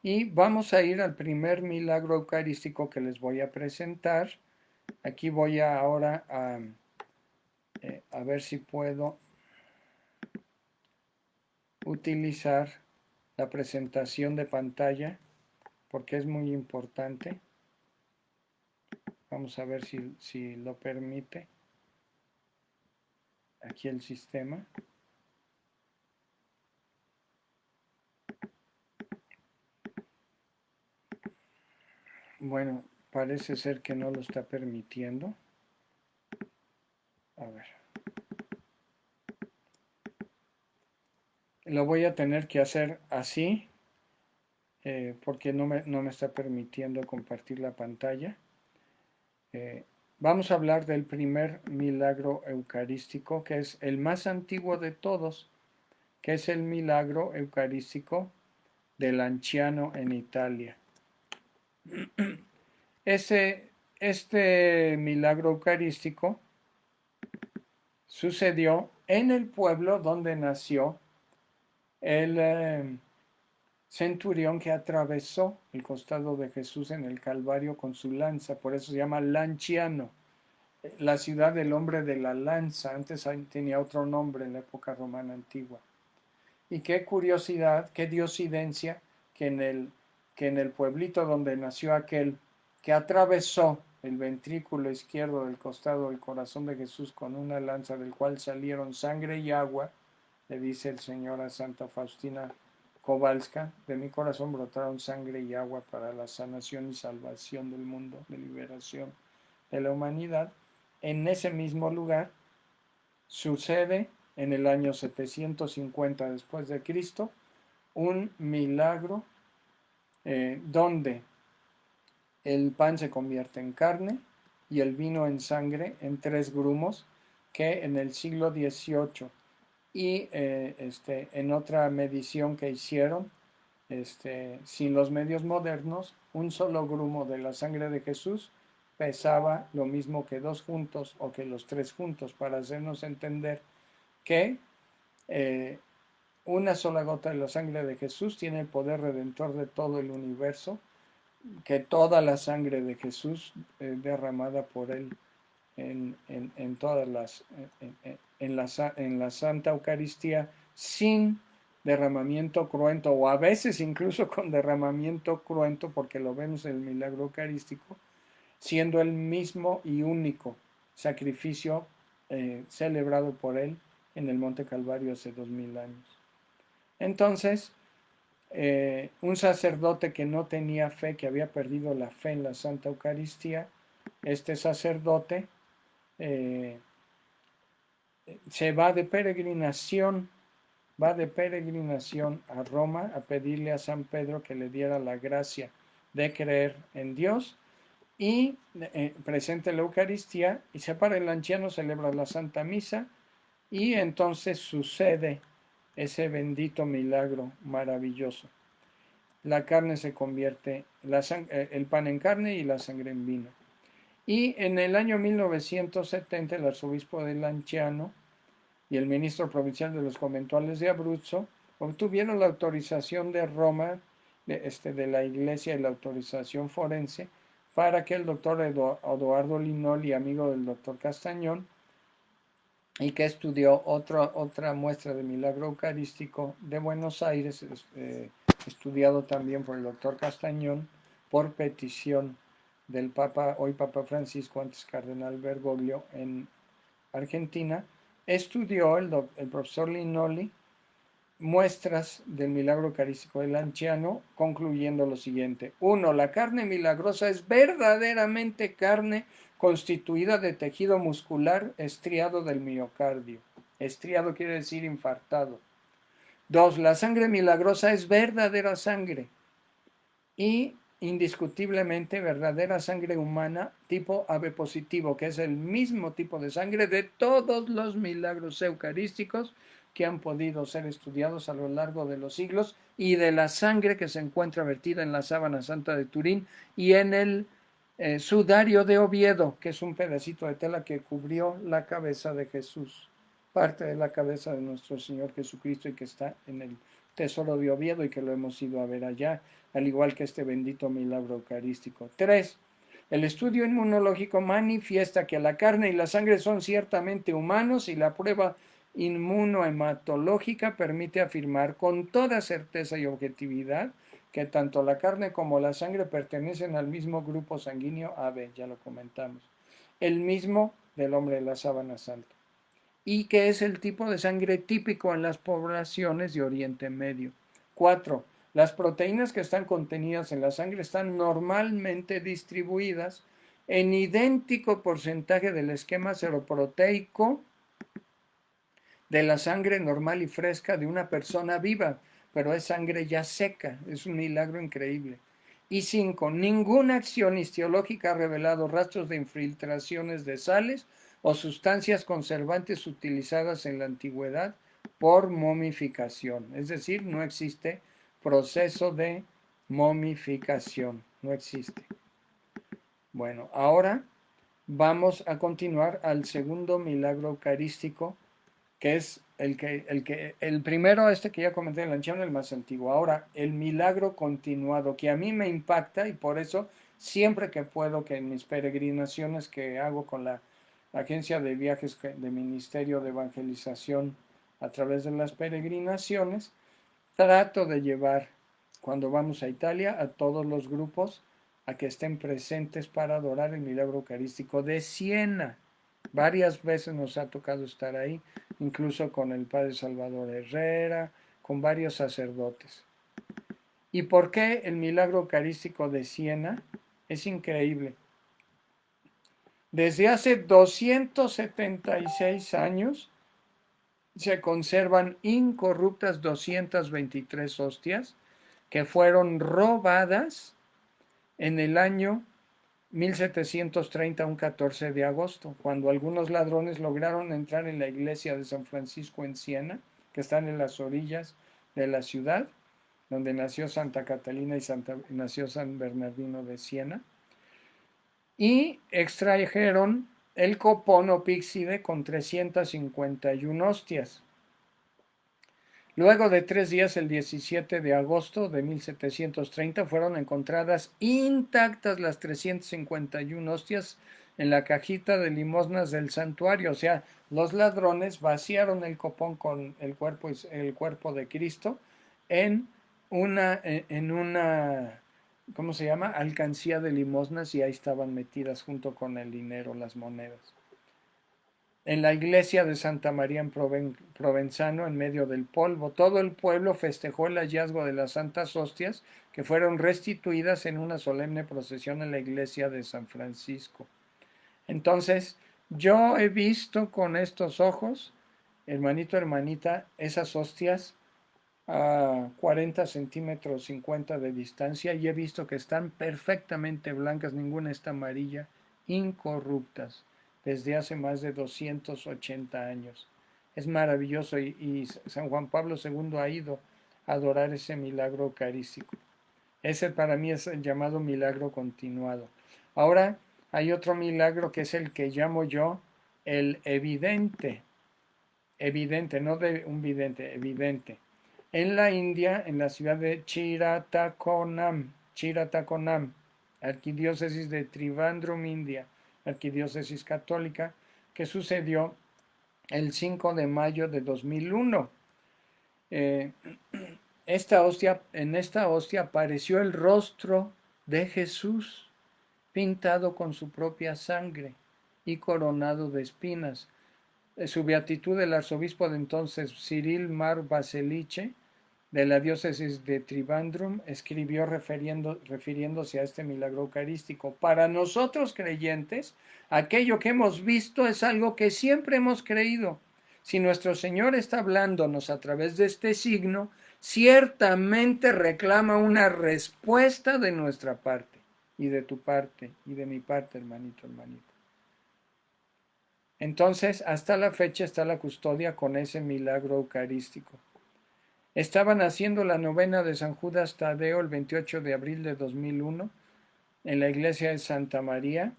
Y vamos a ir al primer milagro eucarístico que les voy a presentar. Aquí voy ahora a ver si puedo utilizar la presentación de pantalla porque es muy importante. Vamos a ver si lo permite aquí el sistema. Bueno, parece ser que no lo está permitiendo. A ver. Lo voy a tener que hacer así porque no me está permitiendo compartir la pantalla. Vamos a hablar del primer milagro eucarístico, que es el más antiguo de todos, que es el milagro eucarístico del Lanciano en Italia. Este milagro eucarístico sucedió en el pueblo donde nació el centurión que atravesó el costado de Jesús en el Calvario con su lanza, por eso se llama Lanciano, la ciudad del hombre de la lanza. Antes tenía otro nombre en la época romana antigua. Y qué curiosidad, qué diosidencia que en el pueblito donde nació aquel que atravesó el ventrículo izquierdo del costado del corazón de Jesús con una lanza del cual salieron sangre y agua, le dice el Señor a Santa Faustina Kowalska, de mi corazón brotaron sangre y agua para la sanación y salvación del mundo, de liberación de la humanidad. En ese mismo lugar sucede en el año 750 después de Cristo un milagro donde el pan se convierte en carne y el vino en sangre en 3 grumos que en el siglo XVIII y en otra medición que hicieron sin los medios modernos, un solo grumo de la sangre de Jesús pesaba lo mismo que 2 juntos o que los 3 juntos, para hacernos entender que una sola gota de la sangre de Jesús tiene el poder redentor de todo el universo, que toda la sangre de Jesús derramada por él en todas en la Santa Eucaristía sin derramamiento cruento, o a veces incluso con derramamiento cruento, porque lo vemos en el milagro eucarístico, siendo el mismo y único sacrificio celebrado por él en el Monte Calvario hace 2000 años. Entonces, un sacerdote que no tenía fe, que había perdido la fe en la Santa Eucaristía, este sacerdote se va de peregrinación a Roma a pedirle a San Pedro que le diera la gracia de creer en Dios y presente la Eucaristía y se para el anciano, celebra la Santa Misa y entonces sucede ese bendito milagro maravilloso. La carne se convierte, el pan en carne y la sangre en vino. Y en el año 1970 el arzobispo de Lanciano y el ministro provincial de los conventuales de Abruzzo obtuvieron la autorización de Roma, de la iglesia y la autorización forense, para que el doctor Eduardo Linoli, amigo del doctor Castañón, y que estudió otra muestra de milagro eucarístico de Buenos Aires, estudiado también por el doctor Castañón, por petición del Papa, hoy Papa Francisco, antes Cardenal Bergoglio, en Argentina, estudió el profesor Linoli muestras del milagro eucarístico del Lanciano, concluyendo lo siguiente. 1. La carne milagrosa es verdaderamente carne constituida de tejido muscular estriado del miocardio. Estriado quiere decir infartado. 2. La sangre milagrosa es verdadera sangre y indiscutiblemente verdadera sangre humana tipo AB positivo, que es el mismo tipo de sangre de todos los milagros eucarísticos que han podido ser estudiados a lo largo de los siglos y de la sangre que se encuentra vertida en la sábana santa de Turín y en el sudario de Oviedo, que es un pedacito de tela que cubrió la cabeza de Jesús, parte de la cabeza de nuestro Señor Jesucristo y que está en el tesoro de Oviedo y que lo hemos ido a ver allá, al igual que este bendito milagro eucarístico. 3. El estudio inmunológico manifiesta que la carne y la sangre son ciertamente humanos y la prueba inmunohematológica permite afirmar con toda certeza y objetividad que tanto la carne como la sangre pertenecen al mismo grupo sanguíneo AB, ya lo comentamos, el mismo del hombre de la sábana santa, y que es el tipo de sangre típico en las poblaciones de Oriente Medio. 4. Las proteínas que están contenidas en la sangre están normalmente distribuidas en idéntico porcentaje del esquema seroproteico de la sangre normal y fresca de una persona viva, pero es sangre ya seca, es un milagro increíble. Y 5. Ninguna acción histológica ha revelado rastros de infiltraciones de sales o sustancias conservantes utilizadas en la antigüedad por momificación. Es decir, no existe proceso de momificación, no existe. Bueno, ahora vamos a continuar al segundo milagro eucarístico, que es el primero, que ya comenté, el anciano, el más antiguo. Ahora, el milagro continuado, que a mí me impacta y por eso siempre que puedo, que en mis peregrinaciones que hago con la agencia de viajes de Ministerio de Evangelización a través de las peregrinaciones, trato de llevar, cuando vamos a Italia, a todos los grupos a que estén presentes para adorar el milagro eucarístico de Siena. Varias veces nos ha tocado estar ahí, incluso con el padre Salvador Herrera, con varios sacerdotes. ¿Y por qué el milagro eucarístico de Siena? Es increíble. Desde hace 276 años se conservan incorruptas 223 hostias que fueron robadas en el año 1730, un 14 de agosto, cuando algunos ladrones lograron entrar en la iglesia de San Francisco en Siena, que están en las orillas de la ciudad, donde nació Santa Catalina y nació San Bernardino de Siena, y extrajeron el copón o píxide con 351 hostias. Luego de 3 días, el 17 de agosto de 1730, fueron encontradas intactas las 351 hostias en la cajita de limosnas del santuario. O sea, los ladrones vaciaron el copón con el cuerpo de Cristo en una ¿cómo se llama? Alcancía de limosnas y ahí estaban metidas junto con el dinero, las monedas. En la iglesia de Santa María en Provenzano, en medio del polvo, todo el pueblo festejó el hallazgo de las santas hostias que fueron restituidas en una solemne procesión en la iglesia de San Francisco. Entonces, yo he visto con estos ojos, hermanito, hermanita, esas hostias a 40 centímetros 50 de distancia y he visto que están perfectamente blancas, ninguna está amarilla, incorruptas, desde hace más de 280 años. Es maravilloso y San Juan Pablo II ha ido a adorar ese milagro eucarístico. Ese para mí es el llamado milagro continuado. Ahora hay otro milagro que es el que llamo yo el evidente, evidente, no de un vidente, evidente. En la India, en la ciudad de Chiratakonam, arquidiócesis de Trivandrum, India, arquidiócesis católica, que sucedió el 5 de mayo de 2001. Eh, en esta hostia apareció el rostro de Jesús, pintado con su propia sangre y coronado de espinas. Su beatitud el arzobispo de entonces, Cyril Mar Baseliche, de la diócesis de Trivandrum, escribió refiriéndose a este milagro eucarístico. Para nosotros creyentes, aquello que hemos visto es algo que siempre hemos creído. Si nuestro Señor está hablándonos a través de este signo, ciertamente reclama una respuesta de nuestra parte, y de tu parte, y de mi parte, hermanito, hermanito. Entonces, hasta la fecha está la custodia con ese milagro eucarístico. Estaban haciendo la novena de San Judas Tadeo el 28 de abril de 2001 en la iglesia de Santa María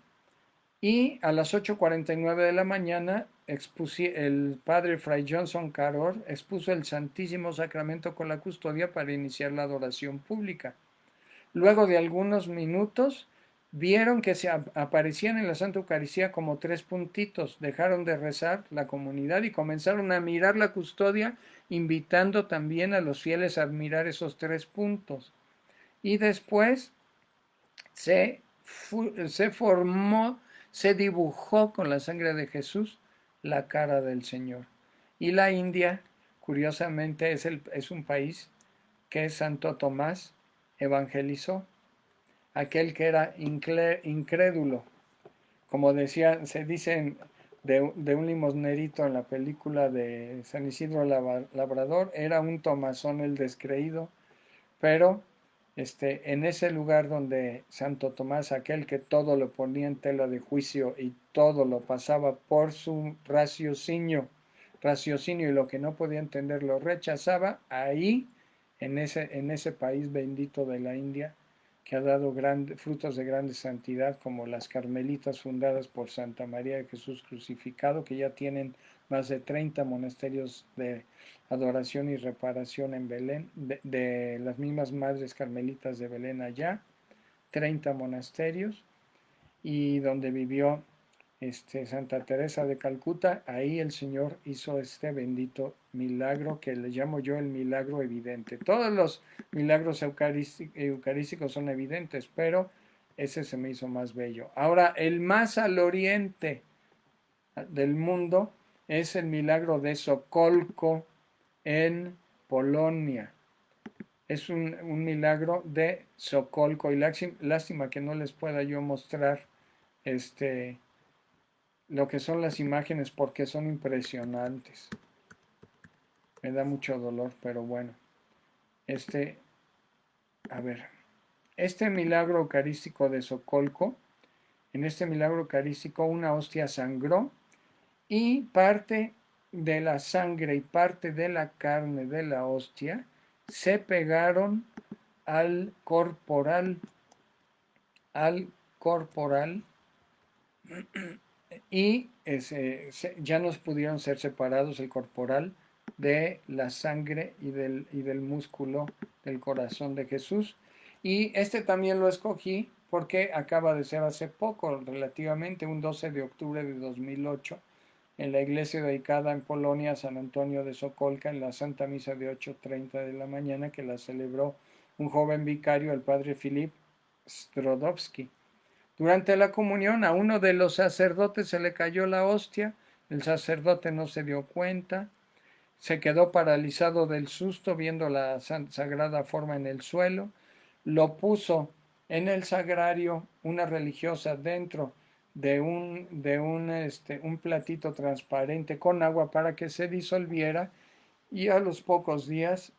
y a las 8:49 de la mañana el padre Fray Johnson Caror expuso el Santísimo Sacramento con la custodia para iniciar la adoración pública. Luego de algunos minutos vieron que se aparecían en la Santa Eucaristía como 3 puntitos, dejaron de rezar la comunidad y comenzaron a mirar la custodia, invitando también a los fieles a admirar esos 3 puntos. Y después se dibujó con la sangre de Jesús la cara del Señor. Y la India, curiosamente, es un país que Santo Tomás evangelizó, aquel que era incrédulo. Como decía, se dice de un limosnerito en la película de San Isidro Labrador, era un Tomazón el descreído, pero en ese lugar donde Santo Tomás, aquel que todo lo ponía en tela de juicio y todo lo pasaba por su raciocinio y lo que no podía entender lo rechazaba, ahí, en ese país bendito de la India, que ha dado frutos de grande santidad, como las Carmelitas fundadas por Santa María de Jesús Crucificado, que ya tienen más de 30 monasterios de adoración y reparación en Belén, de las mismas Madres Carmelitas de Belén allá, 30 monasterios, y donde vivió Santa Teresa de Calcuta, ahí el Señor hizo este bendito milagro que le llamo yo el milagro evidente. Todos los milagros eucarísticos son evidentes, pero ese se me hizo más bello. Ahora, el más al oriente del mundo es el milagro de Sokolko en Polonia. Es un milagro de Sokolko y lástima que no les pueda yo mostrar lo que son las imágenes porque son impresionantes. Me da mucho dolor, pero bueno. A ver, este milagro eucarístico de Sokolko, en este milagro eucarístico una hostia sangró y parte de la sangre y parte de la carne de la hostia se pegaron al corporal, al corporal y ya no pudieron ser separados el corporal de la sangre y del músculo del corazón de Jesús. Y también lo escogí porque acaba de ser hace poco, relativamente un 12 de octubre de 2008, en la iglesia dedicada en Polonia a San Antonio de Sokolka, en la Santa Misa de 8:30 de la mañana, que la celebró un joven vicario, el padre Filip, Strodowski. Durante la comunión a uno de los sacerdotes se le cayó la hostia, el sacerdote no se dio cuenta, se quedó paralizado del susto viendo la sagrada forma en el suelo, lo puso en el sagrario una religiosa dentro de un platito transparente con agua para que se disolviera y a los pocos días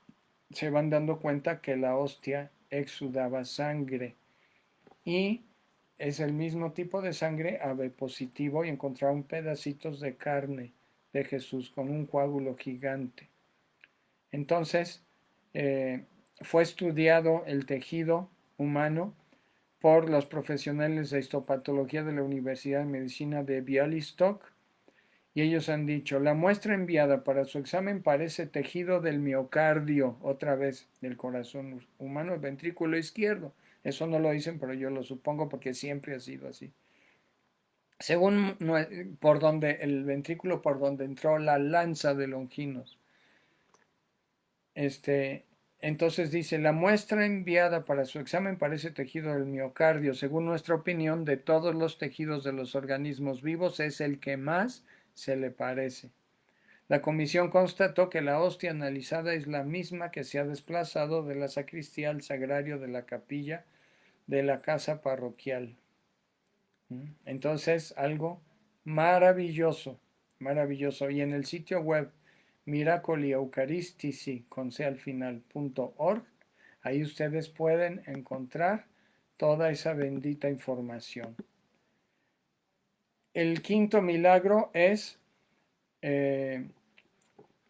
se van dando cuenta que la hostia exudaba sangre y es el mismo tipo de sangre AB positivo y encontraron pedacitos de carne de Jesús con un coágulo gigante. Entonces, fue estudiado el tejido humano por los profesionales de histopatología de la Universidad de Medicina de Bialystok y ellos han dicho, la muestra enviada para su examen parece tejido del miocardio, otra vez del corazón humano, el ventrículo izquierdo. Eso no lo dicen, pero yo lo supongo porque siempre ha sido así. Según por donde el ventrículo por donde entró la lanza de Longinos. Entonces dice, la muestra enviada para su examen parece tejido del miocardio. Según nuestra opinión, de todos los tejidos de los organismos vivos es el que más se le parece. La comisión constató que la hostia analizada es la misma que se ha desplazado de la sacristía al sagrario de la capilla de la casa parroquial. Entonces, algo maravilloso, maravilloso. Y en el sitio web Miracoli Eucharistici, con C al final, .org, ahí ustedes pueden encontrar toda esa bendita información. El quinto milagro es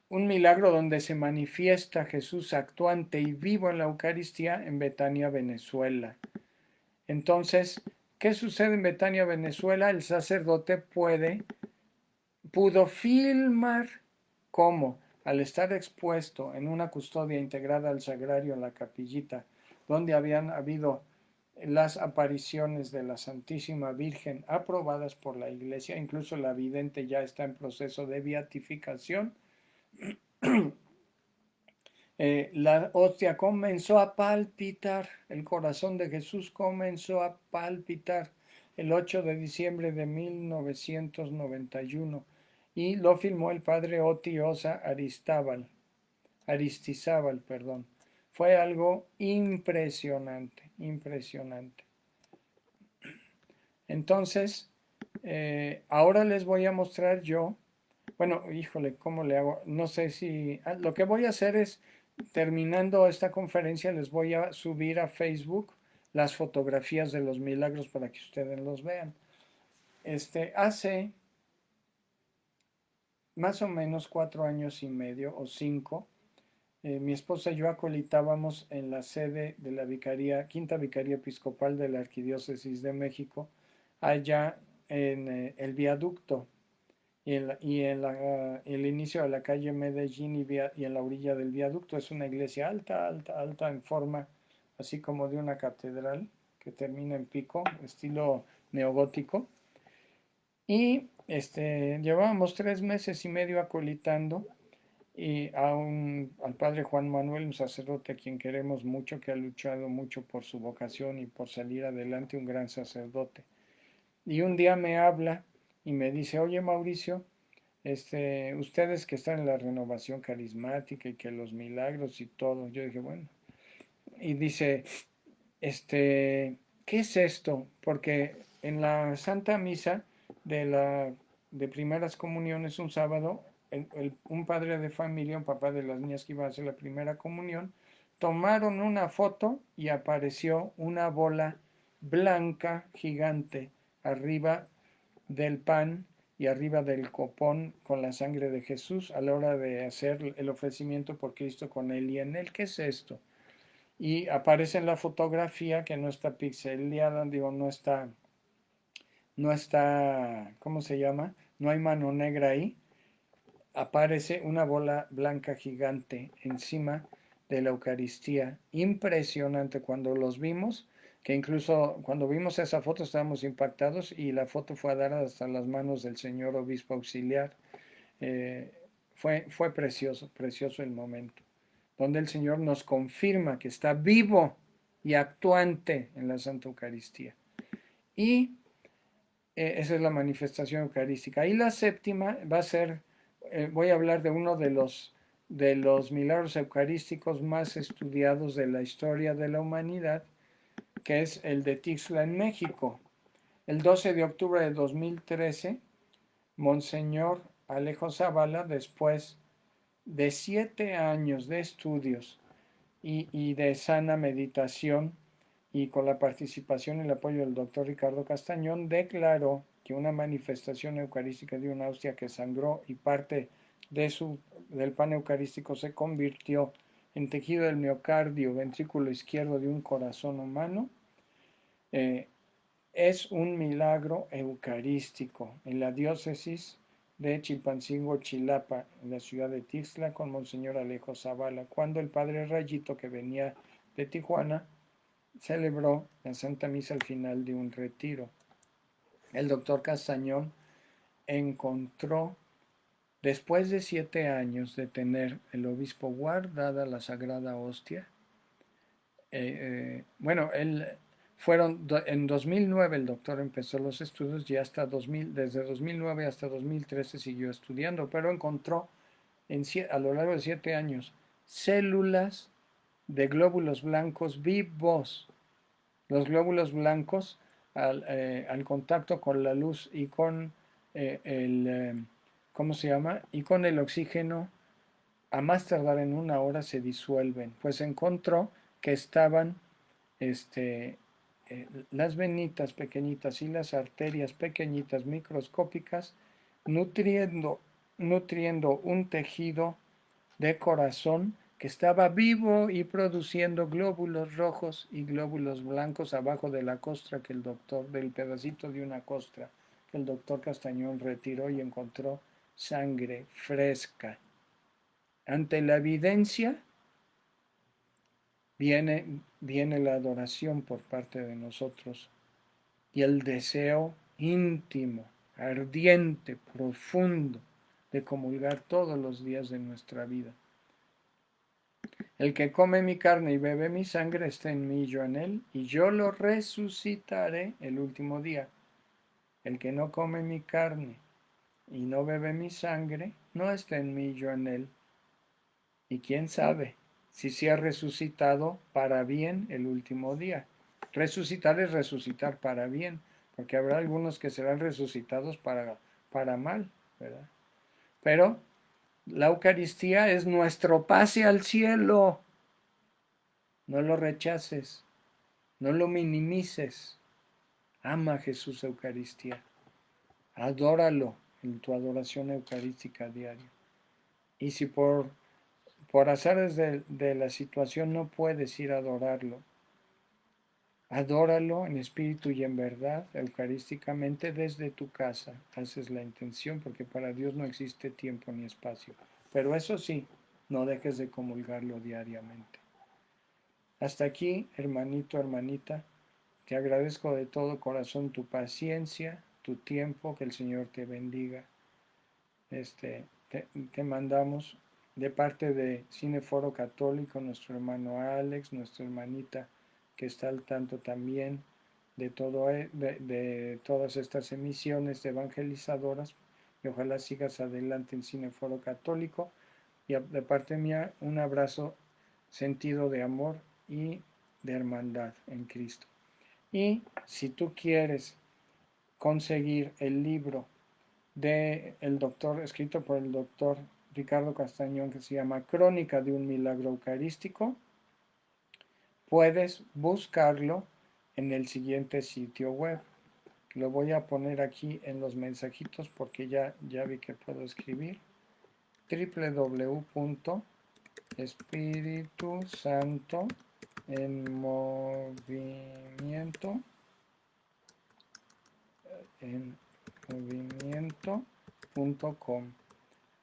un milagro donde se manifiesta Jesús actuante y vivo en la Eucaristía en Betania, Venezuela. Entonces, ¿qué sucede en Betania, Venezuela? El sacerdote pudo filmar cómo, al estar expuesto en una custodia integrada al sagrario en la capillita, donde habían habido las apariciones de la Santísima Virgen aprobadas por la Iglesia, incluso la vidente ya está en proceso de beatificación, la hostia comenzó a palpitar, el corazón de Jesús comenzó a palpitar el 8 de diciembre de 1991 y lo filmó el padre Otiosa Aristizábal, perdón. Fue algo impresionante, impresionante. Entonces, ahora les voy a mostrar yo, bueno, híjole, ¿cómo le hago? No sé si, lo que voy a hacer es, terminando esta conferencia, les voy a subir a Facebook las fotografías de los milagros para que ustedes los vean. Hace más o menos 4 años y medio o 5, mi esposa y yo acolitábamos en la sede de la Quinta Vicaría Episcopal de la Arquidiócesis de México, allá en el viaducto y el inicio de la calle Medellín y en la orilla del viaducto. Es una iglesia alta, alta, alta, en forma así como de una catedral que termina en pico, estilo neogótico. Y llevábamos 3 meses y medio acolitando y al padre Juan Manuel, un sacerdote a quien queremos mucho, que ha luchado mucho por su vocación y por salir adelante, un gran sacerdote. Y un día me habla y me dice, oye Mauricio, ustedes que están en la renovación carismática y que los milagros y todo, yo dije, bueno, y dice, ¿qué es esto? Porque en la Santa Misa de primeras comuniones un sábado, un padre de familia, un papá de las niñas que iban a hacer la primera comunión, tomaron una foto y apareció una bola blanca gigante arriba del pan y arriba del copón con la sangre de Jesús a la hora de hacer el ofrecimiento por Cristo con él y en él. ¿Qué es esto? Y aparece en la fotografía que no está pixeleada, digo, no está, ¿cómo se llama? No hay mano negra ahí. Aparece una bola blanca gigante encima de la Eucaristía. Impresionante cuando los vimos, que incluso cuando vimos esa foto estábamos impactados y la foto fue a dar hasta las manos del señor obispo auxiliar. Fue precioso, precioso el momento, donde el Señor nos confirma que está vivo, y actuante en la Santa Eucaristía. Y esa es la manifestación eucarística. Y la séptima va a ser, voy a hablar de uno de los milagros eucarísticos más estudiados de la historia de la humanidad, que es el de Tixla en México. El 12 de octubre de 2013, Monseñor Alejo Zavala, después de 7 años de estudios y de sana meditación, y con la participación y el apoyo del doctor Ricardo Castañón, declaró que una manifestación eucarística de una hostia que sangró y parte del pan eucarístico se convirtió en tejido del miocardio, ventrículo izquierdo de un corazón humano, es un milagro eucarístico en la diócesis de Chilpancingo, Chilapa, en la ciudad de Tixla, con Monseñor Alejo Zavala, cuando el padre Rayito, que venía de Tijuana, celebró la Santa Misa al final de un retiro. El doctor Castañón encontró, después de 7 años de tener el obispo guardada la Sagrada Hostia, en 2009 el doctor empezó los estudios y desde 2009 hasta 2013 siguió estudiando, pero encontró a lo largo de 7 años células de glóbulos blancos vivos. Los glóbulos blancos al contacto con la luz y con ¿cómo se llama? Y con el oxígeno, a más tardar en 1 hora se disuelven. Pues encontró que estaban este, las venitas pequeñitas y las arterias pequeñitas microscópicas nutriendo, nutriendo un tejido de corazón que estaba vivo y produciendo glóbulos rojos y glóbulos blancos abajo de la costra del pedacito de una costra que el doctor Castañón retiró y encontró sangre fresca. Ante la evidencia viene la adoración por parte de nosotros y el deseo íntimo, ardiente, profundo de comulgar todos los días de nuestra vida. El que come mi carne y bebe mi sangre está en mí y yo en él, y yo lo resucitaré el último día. El que no come mi carne y no bebe mi sangre no está en mí y yo en él. Y quién sabe si se ha resucitado para bien el último día. Resucitar es resucitar para bien, porque habrá algunos que serán resucitados para mal, ¿verdad? Pero la Eucaristía es nuestro pase al cielo. No lo rechaces, no lo minimices. Ama a Jesús Eucaristía. Adóralo en tu adoración eucarística diaria. Y si por azares de la situación no puedes ir a adorarlo, adóralo en espíritu y en verdad, eucarísticamente desde tu casa. Haces la intención porque para Dios no existe tiempo ni espacio. Pero eso sí, no dejes de comulgarlo diariamente. Hasta aquí, hermanito, hermanita, te agradezco de todo corazón tu paciencia, tu tiempo, que el Señor te bendiga. Te mandamos de parte de Cineforo Católico, nuestro hermano Alex, nuestra hermanita que está al tanto también de todas estas emisiones evangelizadoras, y ojalá sigas adelante en Cineforo Católico, y de parte mía un abrazo sentido de amor y de hermandad en Cristo. Y si tú quieres conseguir el libro escrito por el doctor Ricardo Castañón, que se llama Crónica de un Milagro Eucarístico, puedes buscarlo en el siguiente sitio web. Lo voy a poner aquí en los mensajitos porque ya vi que puedo escribir. www.espiritusanto en movimiento.com.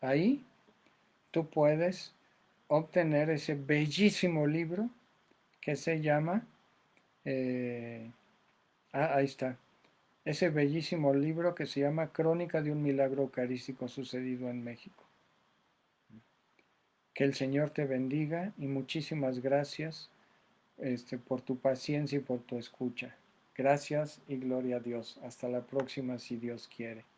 Ahí tú puedes obtener ese bellísimo libro que se llama, ahí está, ese bellísimo libro que se llama Crónica de un Milagro Eucarístico sucedido en México. Que el Señor te bendiga y muchísimas gracias por tu paciencia y por tu escucha. Gracias y gloria a Dios. Hasta la próxima si Dios quiere.